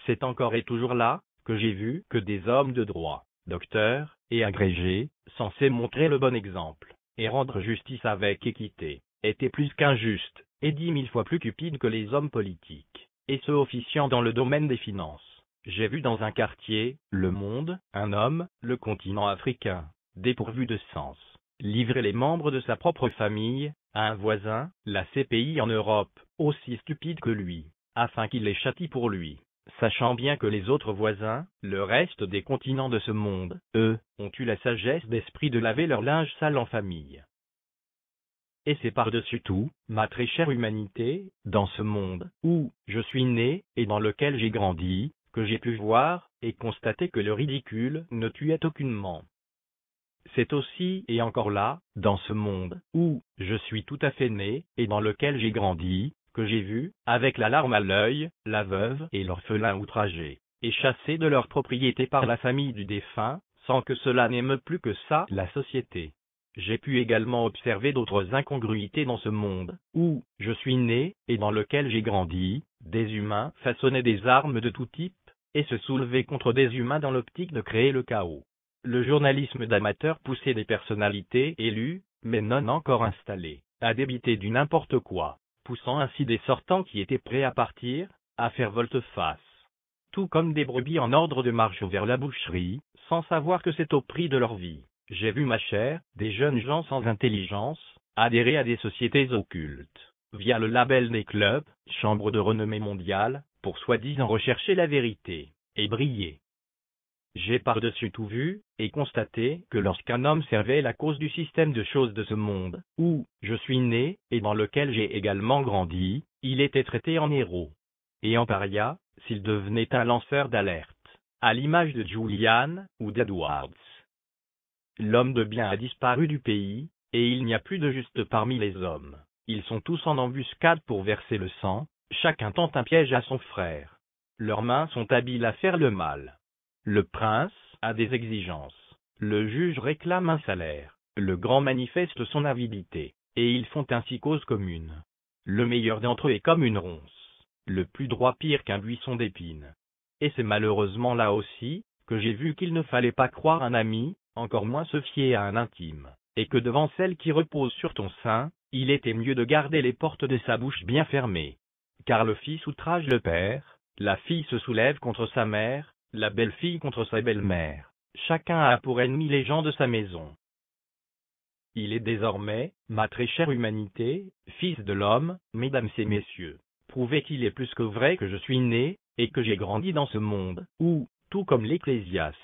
Speaker 2: C'est encore et toujours là, que j'ai vu que des hommes de droit, docteurs, et agrégés, censés montrer le bon exemple, et rendre justice avec équité, étaient plus qu'injustes, et 10 000 fois plus cupides que les hommes politiques, et ceux officiant dans le domaine des finances. J'ai vu dans un quartier, Le Monde, un homme, le continent africain, dépourvu de sens, livrer les membres de sa propre famille à un voisin, la CPI en Europe, aussi stupide que lui, afin qu'il les châtie pour lui, sachant bien que les autres voisins, le reste des continents de ce monde, eux, ont eu la sagesse d'esprit de laver leur linge sale en famille. Et c'est par-dessus tout, ma très chère humanité, dans ce monde, où je suis né, et dans lequel j'ai grandi, que j'ai pu voir, et constater que le ridicule ne tuait aucunement. C'est aussi, et encore là, dans ce monde, où je suis tout à fait né, et dans lequel j'ai grandi, que j'ai vu, avec la larme à l'œil, la veuve et l'orphelin outragés, et chassés de leur propriété par la famille du défunt, sans que cela n'aime plus que ça la société. J'ai pu également observer d'autres incongruités dans ce monde, où je suis né, et dans lequel j'ai grandi, des humains façonnaient des armes de tout type, et se soulevaient contre des humains dans l'optique de créer le chaos. Le journalisme d'amateur poussait des personnalités élues, mais non encore installées, à débiter du n'importe quoi, poussant ainsi des sortants qui étaient prêts à partir, à faire volte-face. Tout comme des brebis en ordre de marche vers la boucherie, sans savoir que c'est au prix de leur vie. J'ai vu, ma chère, des jeunes gens sans intelligence, adhérer à des sociétés occultes, via le label des clubs, chambres de renommée mondiale, pour soi-disant rechercher la vérité, et briller. J'ai par-dessus tout vu, et constaté, que lorsqu'un homme servait la cause du système de choses de ce monde, où je suis né, et dans lequel j'ai également grandi, il était traité en héros. Et en paria, s'il devenait un lanceur d'alerte, à l'image de Julian, ou d'Edwards. L'homme de bien a disparu du pays, et il n'y a plus de juste parmi les hommes. Ils sont tous en embuscade pour verser le sang, chacun tente un piège à son frère. Leurs mains sont habiles à faire le mal. Le prince a des exigences, le juge réclame un salaire, le grand manifeste son avidité, et ils font ainsi cause commune. Le meilleur d'entre eux est comme une ronce, le plus droit pire qu'un buisson d'épines. Et c'est malheureusement là aussi, que j'ai vu qu'il ne fallait pas croire un ami, encore moins se fier à un intime, et que devant celle qui repose sur ton sein, il était mieux de garder les portes de sa bouche bien fermées. Car le fils outrage le père, la fille se soulève contre sa mère, la belle-fille contre sa belle-mère. Chacun a pour ennemi les gens de sa maison. Il est désormais, ma très chère humanité, fils de l'homme, mesdames et messieurs, prouvé qu'il est plus que vrai que je suis né, et que j'ai grandi dans ce monde, où, tout comme l'Ecclésiaste,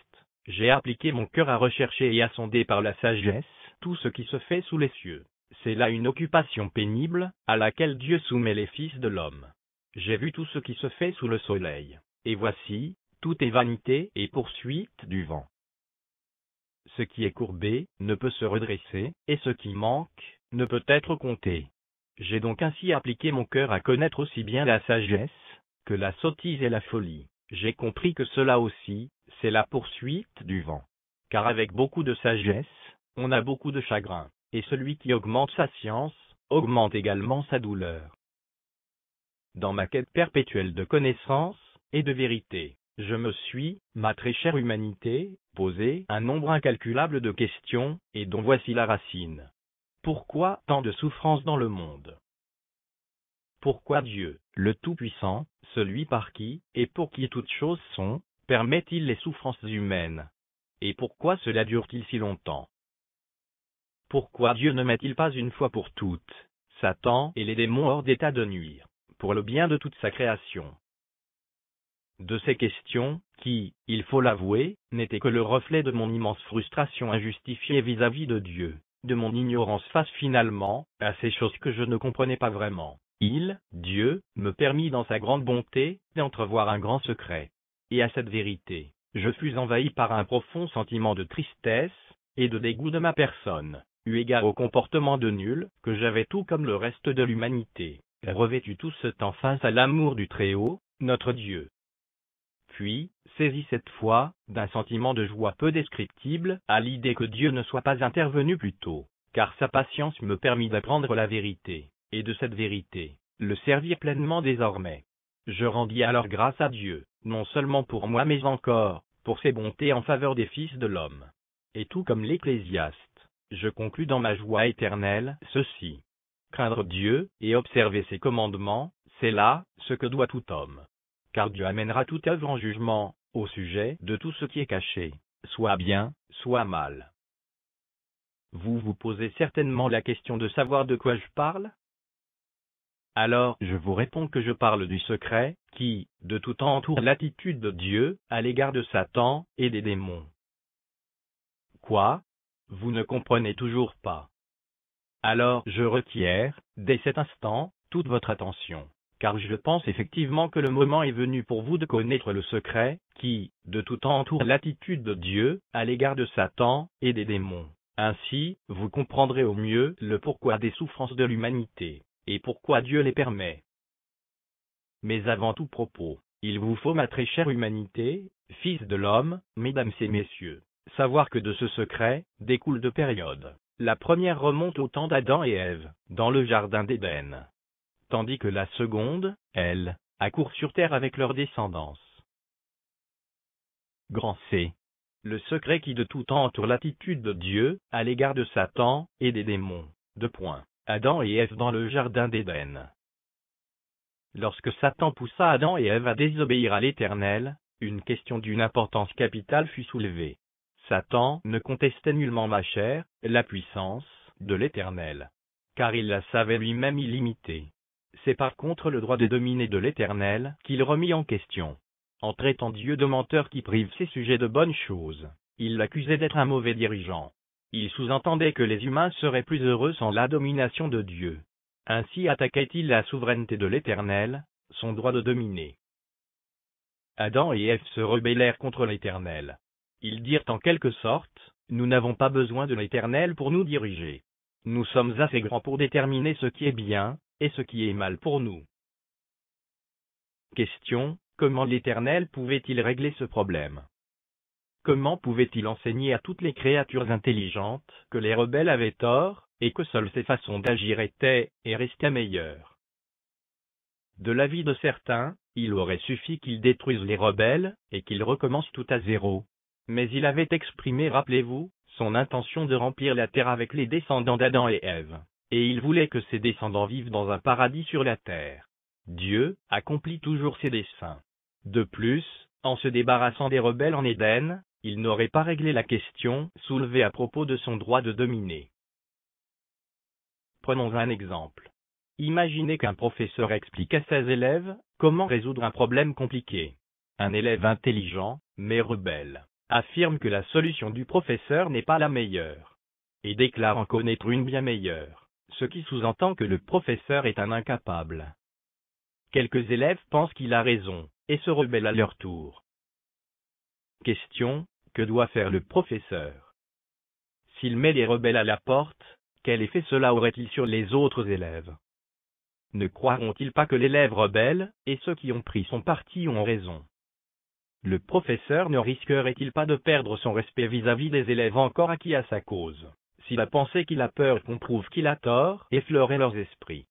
Speaker 2: j'ai appliqué mon cœur à rechercher et à sonder par la sagesse, tout ce qui se fait sous les cieux. C'est là une occupation pénible, à laquelle Dieu soumet les fils de l'homme. J'ai vu tout ce qui se fait sous le soleil, et voici, tout est vanité et poursuite du vent. Ce qui est courbé ne peut se redresser, et ce qui manque ne peut être compté. J'ai donc ainsi appliqué mon cœur à connaître aussi bien la sagesse que la sottise et la folie. J'ai compris que cela aussi, c'est la poursuite du vent. Car avec beaucoup de sagesse, on a beaucoup de chagrin, et celui qui augmente sa science, augmente également sa douleur. Dans ma quête perpétuelle de connaissance et de vérité, je me suis, ma très chère humanité, posé un nombre incalculable de questions, et dont voici la racine. Pourquoi tant de souffrances dans le monde? Pourquoi Dieu, le Tout-Puissant, celui par qui, et pour qui toutes choses sont, permet-il les souffrances humaines? Et pourquoi cela dure-t-il si longtemps? Pourquoi Dieu ne met-il pas une fois pour toutes Satan et les démons hors d'état de nuire, pour le bien de toute sa création? De ces questions, qui, il faut l'avouer, n'étaient que le reflet de mon immense frustration injustifiée vis-à-vis de Dieu, de mon ignorance face finalement à ces choses que je ne comprenais pas vraiment, Dieu, me permit dans sa grande bonté d'entrevoir un grand secret. Et à cette vérité, je fus envahi par un profond sentiment de tristesse et de dégoût de ma personne, eu égard au comportement de nul que j'avais tout comme le reste de l'humanité, revêtu tout ce temps face à l'amour du Très-Haut, notre Dieu. Puis, saisi cette fois d'un sentiment de joie peu descriptible à l'idée que Dieu ne soit pas intervenu plus tôt, car sa patience me permit d'apprendre la vérité, et de cette vérité, le servir pleinement désormais. Je rendis alors grâce à Dieu, non seulement pour moi mais encore, pour ses bontés en faveur des fils de l'homme. Et tout comme l'Ecclésiaste, je conclus dans ma joie éternelle ceci. Craindre Dieu, et observer ses commandements, c'est là ce que doit tout homme. Car Dieu amènera toute œuvre en jugement, au sujet de tout ce qui est caché, soit bien, soit mal. Vous vous posez certainement la question de savoir de quoi je parle? Alors je vous réponds que je parle du secret, qui, de tout temps entoure l'attitude de Dieu, à l'égard de Satan et des démons. Quoi? Vous ne comprenez toujours pas? Alors je requiers, dès cet instant, toute votre attention, car je pense effectivement que le moment est venu pour vous de connaître le secret, qui, de tout temps entoure l'attitude de Dieu, à l'égard de Satan et des démons. Ainsi, vous comprendrez au mieux le pourquoi des souffrances de l'humanité, et pourquoi Dieu les permet. Mais avant tout propos, il vous faut, ma très chère humanité, fils de l'homme, mesdames et messieurs, savoir que de ce secret découlent deux périodes. La première remonte au temps d'Adam et Ève, dans le jardin d'Éden. Tandis que la seconde, elle, accourt sur terre avec leur descendance. Grand C. Le secret qui de tout temps entoure l'attitude de Dieu, à l'égard de Satan et des démons. Adam et Ève dans le jardin d'Éden. Lorsque Satan poussa Adam et Ève à désobéir à l'Éternel, une question d'une importance capitale fut soulevée. Satan ne contestait nullement, ma chère, la puissance de l'Éternel, car il la savait lui-même illimitée. C'est par contre le droit de dominer de l'Éternel qu'il remit en question. En traitant Dieu de menteur qui prive ses sujets de bonnes choses, il l'accusait d'être un mauvais dirigeant. Il sous-entendait que les humains seraient plus heureux sans la domination de Dieu. Ainsi attaquait-il la souveraineté de l'Éternel, son droit de dominer. Adam et Ève se rebellèrent contre l'Éternel. Ils dirent en quelque sorte, nous n'avons pas besoin de l'Éternel pour nous diriger. Nous sommes assez grands pour déterminer ce qui est bien, et ce qui est mal pour nous. Question, comment l'Éternel pouvait-il régler ce problème? Comment pouvait-il enseigner à toutes les créatures intelligentes que les rebelles avaient tort, et que seules ces façons d'agir étaient, et restaient meilleures? De l'avis de certains, il aurait suffi qu'ils détruisent les rebelles, et qu'ils recommencent tout à zéro. Mais il avait exprimé, rappelez-vous, son intention de remplir la terre avec les descendants d'Adam et Ève, et il voulait que ses descendants vivent dans un paradis sur la terre. Dieu accomplit toujours ses desseins. De plus, en se débarrassant des rebelles en Éden, il n'aurait pas réglé la question soulevée à propos de son droit de dominer. Prenons un exemple. Imaginez qu'un professeur explique à ses élèves comment résoudre un problème compliqué. Un élève intelligent, mais rebelle, affirme que la solution du professeur n'est pas la meilleure, et déclare en connaître une bien meilleure, ce qui sous-entend que le professeur est un incapable. quelques élèves pensent qu'il a raison, et se rebellent à leur tour. Question: que doit faire le professeur? S'il met les rebelles à la porte, quel effet cela aurait-il sur les autres élèves? Ne croiront-ils pas que l'élève rebelle, et ceux qui ont pris son parti ont raison? Le professeur ne risquerait-il pas de perdre son respect vis-à-vis des élèves encore acquis à sa cause, si la pensée qu'il a peur qu'on prouve qu'il a tort effleurait leurs esprits?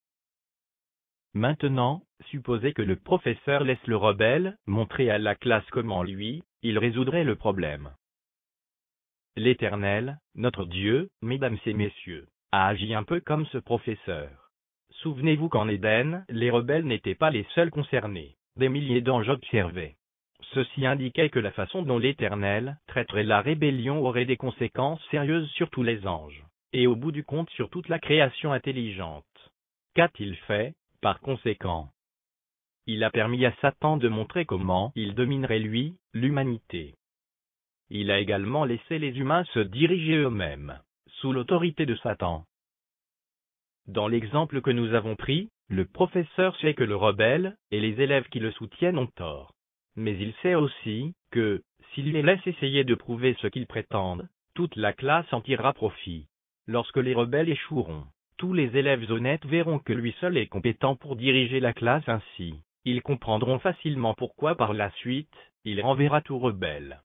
Speaker 2: Maintenant, supposez que le professeur laisse le rebelle montrer à la classe comment lui, il résoudrait le problème. L'Éternel, notre Dieu, mesdames et messieurs, a agi un peu comme ce professeur. Souvenez-vous qu'en Éden, les rebelles n'étaient pas les seuls concernés, des milliers d'anges observaient. Ceci indiquait que la façon dont l'Éternel traiterait la rébellion aurait des conséquences sérieuses sur tous les anges, et au bout du compte sur toute la création intelligente. Qu'a-t-il fait, par conséquent? Il a permis à Satan de montrer comment il dominerait l'humanité. Il a également laissé les humains se diriger eux-mêmes, sous l'autorité de Satan. Dans l'exemple que nous avons pris, le professeur sait que le rebelle et les élèves qui le soutiennent ont tort. Mais il sait aussi que, s'il les laisse essayer de prouver ce qu'ils prétendent, toute la classe en tirera profit. Lorsque les rebelles échoueront, tous les élèves honnêtes verront que lui seul est compétent pour diriger la classe ainsi. Ils comprendront facilement pourquoi par la suite, il renverra tout rebelle.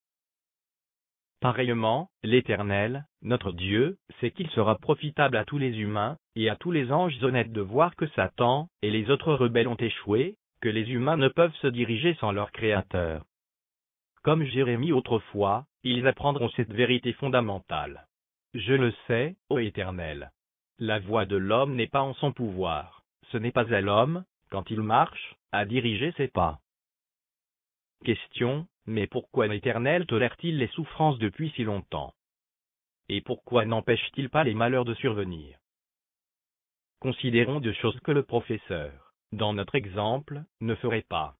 Speaker 2: Pareillement, l'Éternel, notre Dieu, sait qu'il sera profitable à tous les humains, et à tous les anges honnêtes de voir que Satan et les autres rebelles ont échoué, que les humains ne peuvent se diriger sans leur Créateur. Comme Jérémie autrefois, ils apprendront cette vérité fondamentale. Je le sais, ô Éternel. La voie de l'homme n'est pas en son pouvoir, ce n'est pas à l'homme, quand il marche, à diriger ses pas. Question: mais pourquoi l'Éternel tolère-t-il les souffrances depuis si longtemps? Et pourquoi n'empêche-t-il pas les malheurs de survenir? Considérons deux choses que le professeur, dans notre exemple, ne ferait pas.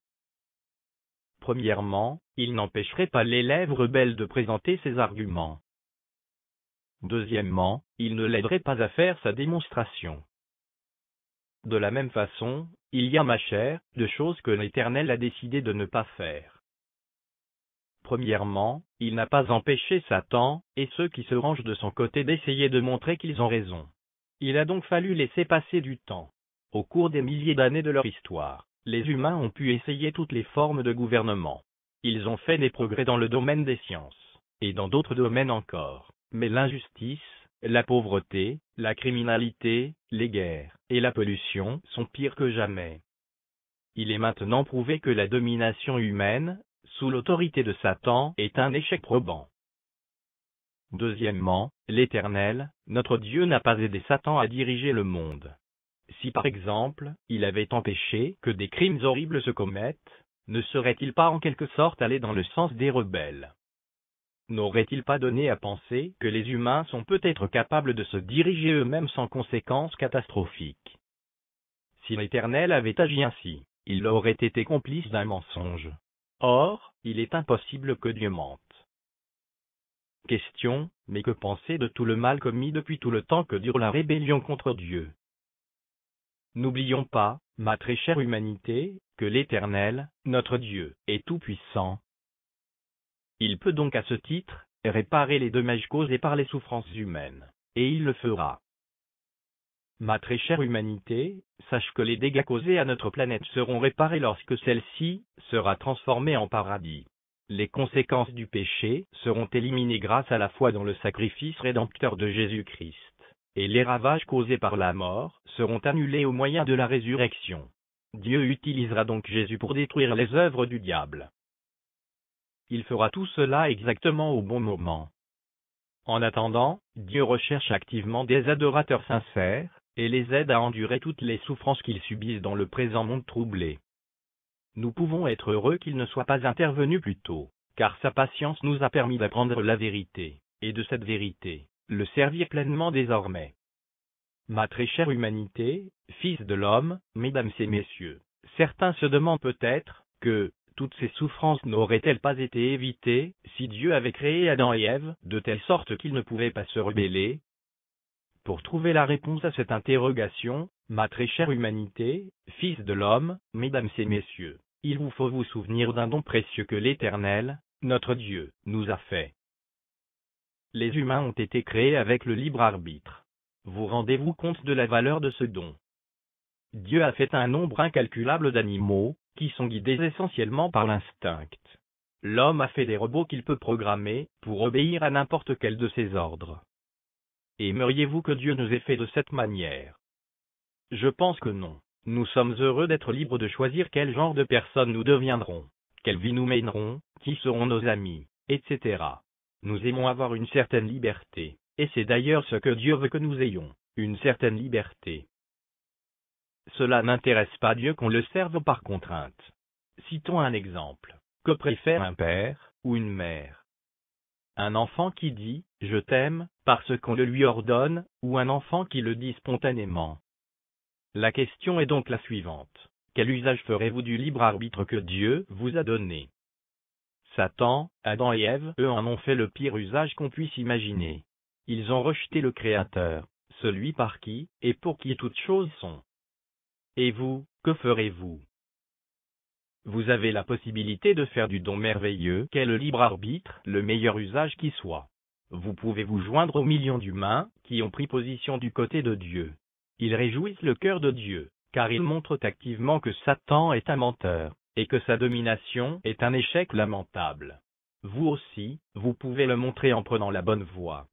Speaker 2: Premièrement, il n'empêcherait pas l'élève rebelle de présenter ses arguments. Deuxièmement, il ne l'aiderait pas à faire sa démonstration. De la même façon, il y a, ma chère, deux choses que l'Éternel a décidé de ne pas faire. Premièrement, il n'a pas empêché Satan et ceux qui se rangent de son côté d'essayer de montrer qu'ils ont raison. Il a donc fallu laisser passer du temps. Au cours des milliers d'années de leur histoire, les humains ont pu essayer toutes les formes de gouvernement. Ils ont fait des progrès dans le domaine des sciences, et dans d'autres domaines encore, mais l'injustice, la pauvreté, la criminalité, les guerres et la pollution sont pires que jamais. Il est maintenant prouvé que la domination humaine, sous l'autorité de Satan, est un échec probant. Deuxièmement, l'Éternel, notre Dieu n'a pas aidé Satan à diriger le monde. Si par exemple, il avait empêché que des crimes horribles se commettent, ne serait-il pas en quelque sorte allé dans le sens des rebelles? N'aurait-il pas donné à penser que les humains sont peut-être capables de se diriger eux-mêmes sans conséquences catastrophiques? Si l'Éternel avait agi ainsi, il aurait été complice d'un mensonge. Or, il est impossible que Dieu mente. Question: mais que penser de tout le mal commis depuis tout le temps que dure la rébellion contre Dieu? N'oublions pas, ma très chère humanité, que l'Éternel, notre Dieu, est tout-puissant. Il peut donc à ce titre, réparer les dommages causés par les souffrances humaines, et il le fera. Ma très chère humanité, sache que les dégâts causés à notre planète seront réparés lorsque celle-ci sera transformée en paradis. Les conséquences du péché seront éliminées grâce à la foi dans le sacrifice rédempteur de Jésus-Christ, et les ravages causés par la mort seront annulés au moyen de la résurrection. Dieu utilisera donc Jésus pour détruire les œuvres du diable. Il fera tout cela exactement au bon moment. En attendant, Dieu recherche activement des adorateurs sincères, et les aide à endurer toutes les souffrances qu'ils subissent dans le présent monde troublé. Nous pouvons être heureux qu'il ne soit pas intervenu plus tôt, car sa patience nous a permis d'apprendre la vérité, et de cette vérité, le servir pleinement désormais. Ma très chère humanité, fils de l'homme, mesdames et messieurs, certains se demandent peut-être que toutes ces souffrances n'auraient-elles pas été évitées si Dieu avait créé Adam et Ève de telle sorte qu'ils ne pouvaient pas se rebeller? Pour trouver la réponse à cette interrogation, ma très chère humanité, fils de l'homme, mesdames et messieurs, il vous faut vous souvenir d'un don précieux que l'Éternel, notre Dieu, nous a fait. Les humains ont été créés avec le libre arbitre. Vous rendez-vous compte de la valeur de ce don? Dieu a fait un nombre incalculable d'animaux, qui sont guidés essentiellement par l'instinct. L'homme a fait des robots qu'il peut programmer, pour obéir à n'importe quel de ses ordres. Aimeriez-vous que Dieu nous ait fait de cette manière? Je pense que non. Nous sommes heureux d'être libres de choisir quel genre de personnes nous deviendrons, quelle vie nous mènerons, qui seront nos amis, etc. Nous aimons avoir une certaine liberté, et c'est d'ailleurs ce que Dieu veut que nous ayons, une certaine liberté. Cela n'intéresse pas Dieu qu'on le serve par contrainte. Citons un exemple. Que préfère un père ou une mère? Un enfant qui dit « je t'aime » parce qu'on le lui ordonne, ou un enfant qui le dit spontanément? La question est donc la suivante. Quel usage ferez-vous du libre arbitre que Dieu vous a donné? Satan, Adam et Ève, eux en ont fait le pire usage qu'on puisse imaginer. Ils ont rejeté le Créateur, celui par qui, et pour qui toutes choses sont. Et vous, que ferez-vous? Vous avez la possibilité de faire du don merveilleux qu'est le libre arbitre, le meilleur usage qui soit. Vous pouvez vous joindre aux millions d'humains qui ont pris position du côté de Dieu. Ils réjouissent le cœur de Dieu, car ils montrent activement que Satan est un menteur, et que sa domination est un échec lamentable. Vous aussi, vous pouvez le montrer en prenant la bonne voie.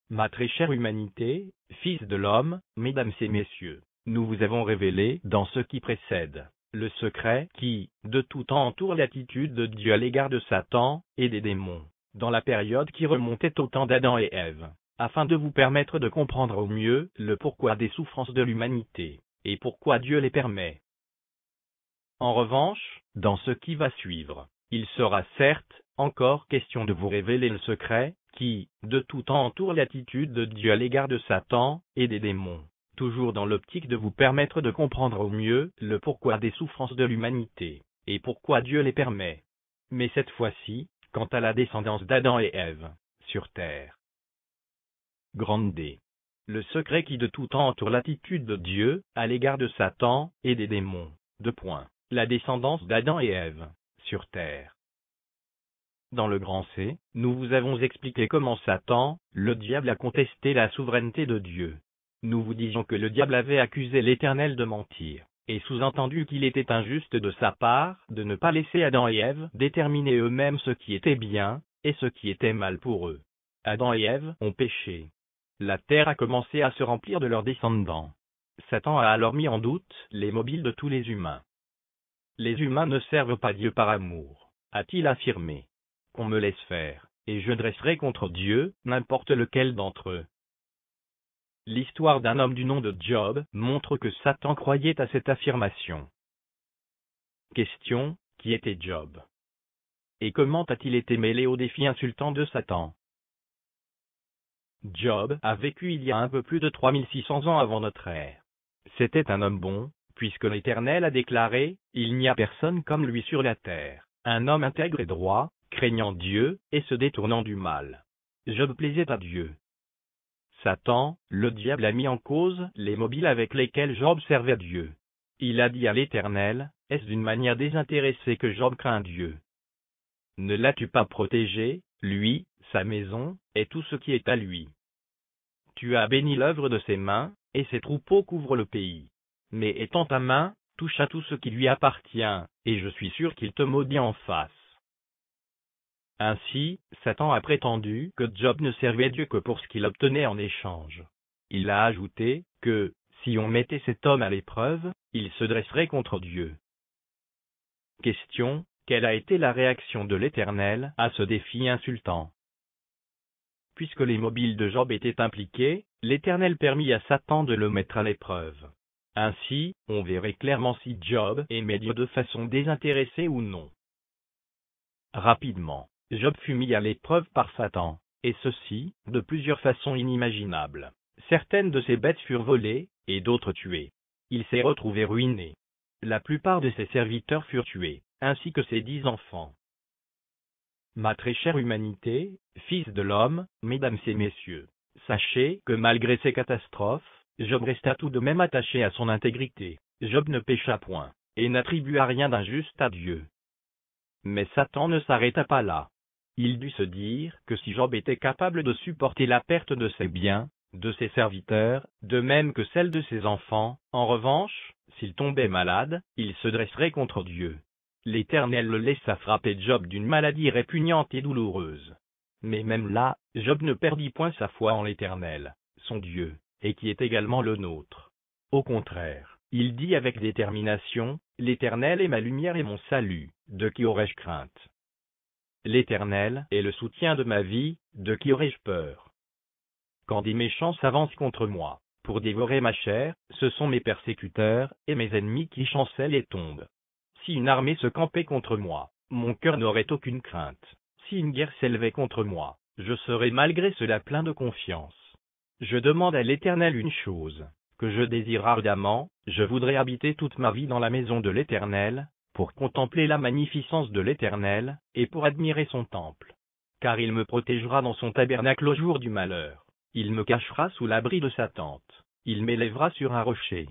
Speaker 2: Ma très chère humanité, fils de l'homme, mesdames et messieurs, nous vous avons révélé, dans ce qui précède, le secret qui, de tout temps entoure l'attitude de Dieu à l'égard de Satan et des démons, dans la période qui remontait au temps d'Adam et Ève, afin de vous permettre de comprendre au mieux le pourquoi des souffrances de l'humanité, et pourquoi Dieu les permet. En revanche, dans ce qui va suivre, il sera certes encore question de vous révéler le secret qui, de tout temps entoure l'attitude de Dieu à l'égard de Satan et des démons, toujours dans l'optique de vous permettre de comprendre au mieux le pourquoi des souffrances de l'humanité, et pourquoi Dieu les permet. Mais cette fois-ci, quant à la descendance d'Adam et Ève, sur terre. Grande D. Le secret qui de tout temps entoure l'attitude de Dieu à l'égard de Satan et des démons. La descendance d'Adam et Ève, sur terre. Dans le grand C, nous vous avons expliqué comment Satan, le diable, a contesté la souveraineté de Dieu. Nous vous disions que le diable avait accusé l'Éternel de mentir, et sous-entendu qu'il était injuste de sa part de ne pas laisser Adam et Ève déterminer eux-mêmes ce qui était bien, et ce qui était mal pour eux. Adam et Ève ont péché. La terre a commencé à se remplir de leurs descendants. Satan a alors mis en doute les mobiles de tous les humains. Les humains ne servent pas Dieu par amour, a-t-il affirmé. Qu'on me laisse faire, et je dresserai contre Dieu n'importe lequel d'entre eux. L'histoire d'un homme du nom de Job montre que Satan croyait à cette affirmation. Question, qui était Job? Et comment a-t-il été mêlé au défi insultant de Satan? Job a vécu il y a un peu plus de 3600 ans avant notre ère. C'était un homme bon, puisque l'Éternel a déclaré, « Il n'y a personne comme lui sur la terre, un homme intègre et droit, craignant Dieu, et se détournant du mal. » Job plaisait à Dieu. Satan, le diable, a mis en cause les mobiles avec lesquels Job servait Dieu. Il a dit à l'Éternel, « Est-ce d'une manière désintéressée que Job craint Dieu? Ne l'as-tu pas protégé, lui, sa maison, et tout ce qui est à lui? Tu as béni l'œuvre de ses mains, et ses troupeaux couvrent le pays. Mais étends ta main, touche à tout ce qui lui appartient, et je suis sûr qu'il te maudit en face. » Ainsi, Satan a prétendu que Job ne servait Dieu que pour ce qu'il obtenait en échange. Il a ajouté que, si on mettait cet homme à l'épreuve, il se dresserait contre Dieu. Question, quelle a été la réaction de l'Éternel à ce défi insultant? Puisque les mobiles de Job étaient impliqués, l'Éternel permit à Satan de le mettre à l'épreuve. Ainsi, on verrait clairement si Job aimait Dieu de façon désintéressée ou non. Rapidement, Job fut mis à l'épreuve par Satan, et ceci, de plusieurs façons inimaginables. Certaines de ses bêtes furent volées, et d'autres tuées. Il s'est retrouvé ruiné. La plupart de ses serviteurs furent tués, ainsi que ses 10 enfants. Ma très chère humanité, fils de l'homme, mesdames et messieurs, Sachez que malgré ces catastrophes, Job resta tout de même attaché à son intégrité. Job ne pécha point, et n'attribua rien d'injuste à Dieu. Mais Satan ne s'arrêta pas là. Il dut se dire que si Job était capable de supporter la perte de ses biens, de ses serviteurs, de même que celle de ses enfants, en revanche, s'il tombait malade, il se dresserait contre Dieu. L'Éternel le laissa frapper Job d'une maladie répugnante et douloureuse. Mais même là, Job ne perdit point sa foi en l'Éternel, son Dieu, et qui est également le nôtre. Au contraire, il dit avec détermination, « L'Éternel est ma lumière et mon salut, de qui aurais-je crainte? L'Éternel est le soutien de ma vie, de qui aurais-je peur? Quand des méchants s'avancent contre moi, pour dévorer ma chair, ce sont mes persécuteurs et mes ennemis qui chancellent et tombent. Si une armée se campait contre moi, mon cœur n'aurait aucune crainte. Si une guerre s'élevait contre moi, je serais malgré cela plein de confiance. Je demande à l'Éternel une chose, que je désire ardemment, je voudrais habiter toute ma vie dans la maison de l'Éternel, pour contempler la magnificence de l'Éternel, et pour admirer son temple. Car il me protégera dans son tabernacle au jour du malheur. Il me cachera sous l'abri de sa tente. Il m'élèvera sur un rocher.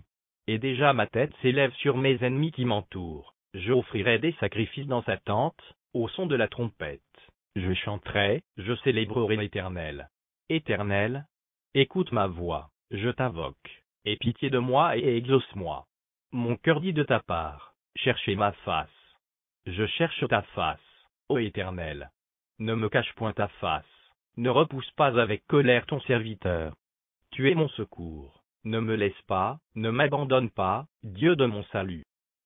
Speaker 2: Et déjà ma tête s'élève sur mes ennemis qui m'entourent. Je offrirai des sacrifices dans sa tente, au son de la trompette. Je chanterai, je célébrerai l'Éternel. Éternel, écoute ma voix, je t'invoque. Aie pitié de moi et exauce-moi. Mon cœur dit de ta part, cherchez ma face. Je cherche ta face, ô Éternel. Ne me cache point ta face, ne repousse pas avec colère ton serviteur. Tu es mon secours, ne me laisse pas, ne m'abandonne pas, Dieu de mon salut.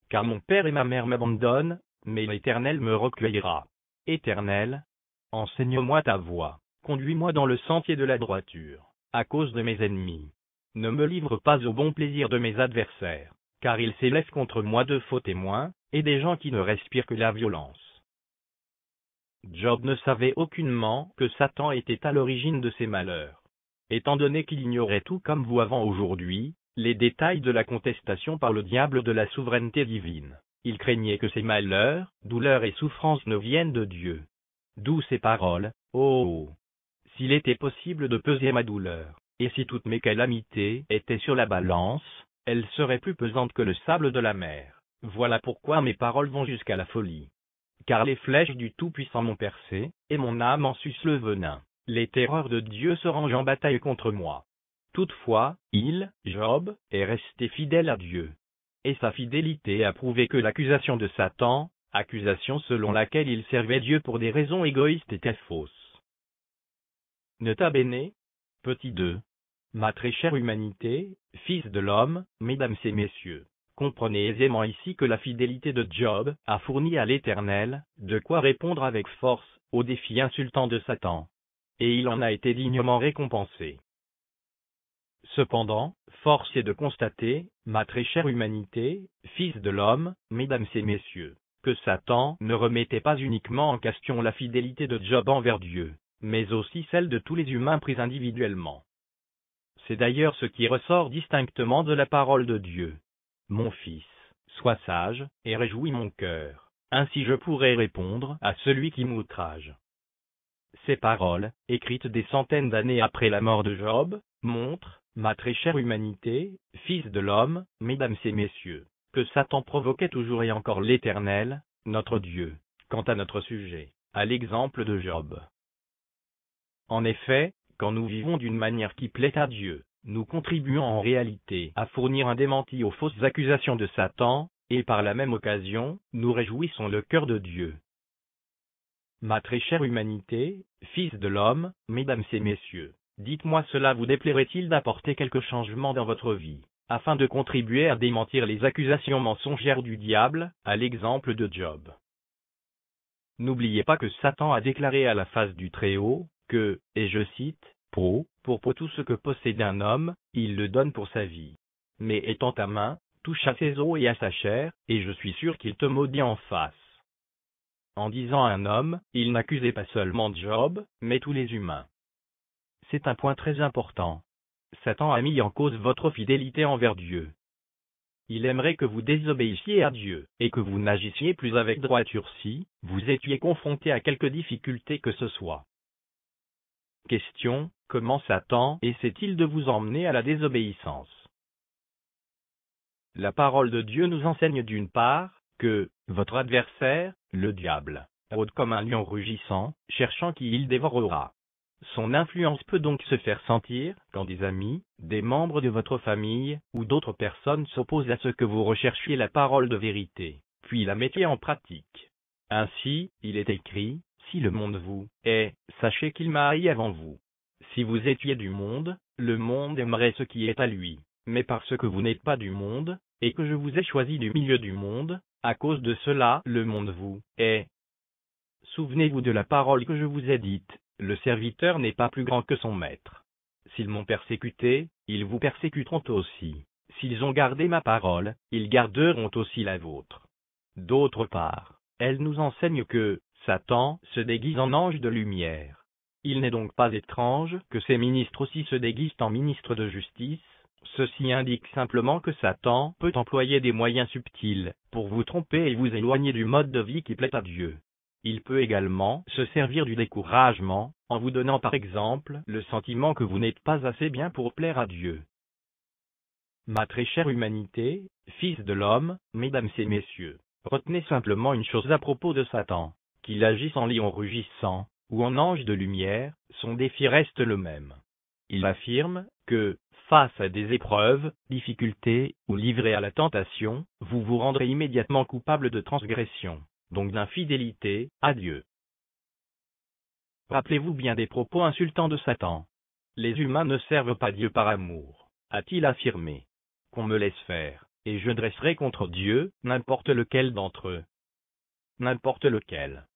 Speaker 2: Car mon père et ma mère m'abandonnent, mais l'Éternel me recueillera. Éternel, enseigne-moi ta voie, conduis-moi dans le sentier de la droiture, à cause de mes ennemis. Ne me livre pas au bon plaisir de mes adversaires, car ils s'élèvent contre moi de faux témoins, et des gens qui ne respirent que la violence. Job ne savait aucunement que Satan était à l'origine de ses malheurs. Étant donné qu'il ignorait tout comme vous avant aujourd'hui, les détails de la contestation par le diable de la souveraineté divine, il craignait que ces malheurs, douleurs et souffrances ne viennent de Dieu. D'où ces paroles, « Oh! S'il était possible de peser ma douleur, et si toutes mes calamités étaient sur la balance, elles seraient plus pesantes que le sable de la mer. Voilà pourquoi mes paroles vont jusqu'à la folie. Car les flèches du Tout-Puissant m'ont percé, et mon âme en suce le venin. Les terreurs de Dieu se rangent en bataille contre moi. Toutefois, Job, est resté fidèle à Dieu. Et sa fidélité a prouvé que l'accusation de Satan, accusation selon laquelle il servait Dieu pour des raisons égoïstes, était fausse. Nota bene, petit 2. Ma très chère humanité, fils de l'homme, mesdames et messieurs, comprenez aisément ici que la fidélité de Job a fourni à l'Éternel de quoi répondre avec force aux défis insultants de Satan. Et il en a été dignement récompensé. Cependant, force est de constater, ma très chère humanité, fils de l'homme, mesdames et messieurs, que Satan ne remettait pas uniquement en question la fidélité de Job envers Dieu, mais aussi celle de tous les humains pris individuellement. C'est d'ailleurs ce qui ressort distinctement de la parole de Dieu. Mon fils, sois sage, et réjouis mon cœur, ainsi je pourrai répondre à celui qui m'outrage. Ces paroles, écrites des centaines d'années après la mort de Job, montrent, ma très chère humanité, fils de l'homme, mesdames et messieurs, que Satan provoquait toujours et encore l'Éternel, notre Dieu, quant à notre sujet, à l'exemple de Job. En effet, quand nous vivons d'une manière qui plaît à Dieu, nous contribuons en réalité à fournir un démenti aux fausses accusations de Satan, et par la même occasion, nous réjouissons le cœur de Dieu. Ma très chère humanité, fils de l'homme, mesdames et messieurs, dites-moi cela vous déplairait-il d'apporter quelque changement dans votre vie, afin de contribuer à démentir les accusations mensongères du diable, à l'exemple de Job. N'oubliez pas que Satan a déclaré à la face du Très-Haut, que, et je cite, « pour tout ce que possède un homme, il le donne pour sa vie. Mais étends ta main, touche à ses os et à sa chair, et je suis sûr qu'il te maudit en face. » En disant un homme, il n'accusait pas seulement Job, mais tous les humains. C'est un point très important. Satan a mis en cause votre fidélité envers Dieu. Il aimerait que vous désobéissiez à Dieu, et que vous n'agissiez plus avec droiture si vous étiez confronté à quelque difficulté que ce soit. Question, Comment Satan essaie-t-il de vous emmener à la désobéissance? La parole de Dieu nous enseigne d'une part, que votre adversaire, le diable, rôde comme un lion rugissant, cherchant qui il dévorera. Son influence peut donc se faire sentir quand des amis, des membres de votre famille, ou d'autres personnes s'opposent à ce que vous recherchiez la parole de vérité, puis la mettiez en pratique. Ainsi, il est écrit, si le monde vous hait, sachez qu'il m'a haï avant vous. Si vous étiez du monde, le monde aimerait ce qui est à lui. Mais parce que vous n'êtes pas du monde, et que je vous ai choisi du milieu du monde, à cause de cela le monde vous hait. Souvenez-vous de la parole que je vous ai dite, le serviteur n'est pas plus grand que son maître. S'ils m'ont persécuté, ils vous persécuteront aussi. S'ils ont gardé ma parole, ils garderont aussi la vôtre. D'autre part, elle nous enseigne que Satan se déguise en ange de lumière. Il n'est donc pas étrange que ses ministres aussi se déguisent en ministres de justice. Ceci indique simplement que Satan peut employer des moyens subtils pour vous tromper et vous éloigner du mode de vie qui plaît à Dieu. Il peut également se servir du découragement, en vous donnant par exemple le sentiment que vous n'êtes pas assez bien pour plaire à Dieu. Ma très chère humanité, fils de l'homme, mesdames et messieurs, retenez simplement une chose à propos de Satan, qu'il agisse en lion rugissant, ou en ange de lumière, son défi reste le même. Il affirme que, face à des épreuves, difficultés, ou livré à la tentation, vous vous rendrez immédiatement coupable de transgression, donc d'infidélité, à Dieu. Rappelez-vous bien des propos insultants de Satan. Les humains ne servent pas Dieu par amour, a-t-il affirmé. Qu'on me laisse faire, et je dresserai contre Dieu n'importe lequel d'entre eux. N'importe lequel.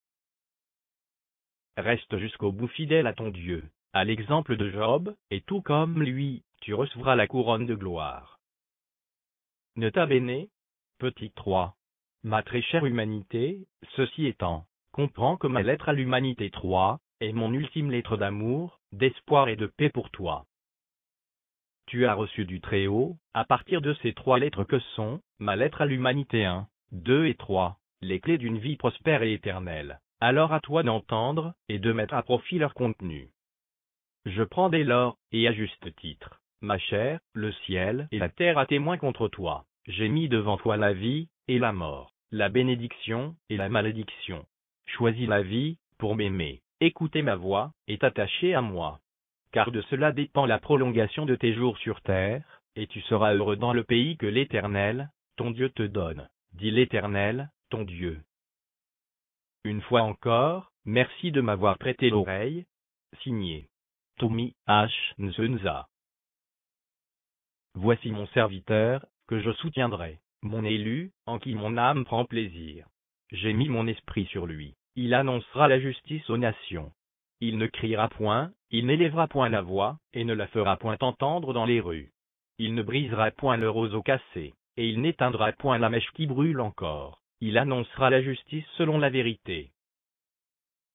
Speaker 2: Reste jusqu'au bout fidèle à ton Dieu, à l'exemple de Job, et tout comme lui, tu recevras la couronne de gloire. Nota bene, petit 3. Ma très chère humanité, ceci étant, comprends que ma lettre à l'humanité 3 est mon ultime lettre d'amour, d'espoir et de paix pour toi. Tu as reçu du Très-Haut, à partir de ces 3 lettres que sont, ma lettre à l'humanité 1, 2 et 3, les clés d'une vie prospère et éternelle. Alors à toi d'entendre, et de mettre à profit leur contenu. Je prends dès lors, et à juste titre, ma chair, le ciel et la terre à témoin contre toi. J'ai mis devant toi la vie, et la mort, la bénédiction, et la malédiction. Choisis la vie, pour m'aimer, écouter ma voix, et t'attacher à moi. Car de cela dépend la prolongation de tes jours sur terre, et tu seras heureux dans le pays que l'Éternel, ton Dieu te donne, dit l'Éternel, ton Dieu. Une fois encore, merci de m'avoir prêté l'oreille. Signé Tommy H. Nzunza. Voici mon serviteur, que je soutiendrai, mon élu, en qui mon âme prend plaisir. J'ai mis mon esprit sur lui, il annoncera la justice aux nations. Il ne criera point, il n'élèvera point la voix, et ne la fera point entendre dans les rues. Il ne brisera point le roseau cassé, et il n'éteindra point la mèche qui brûle encore. Il annoncera la justice selon la vérité.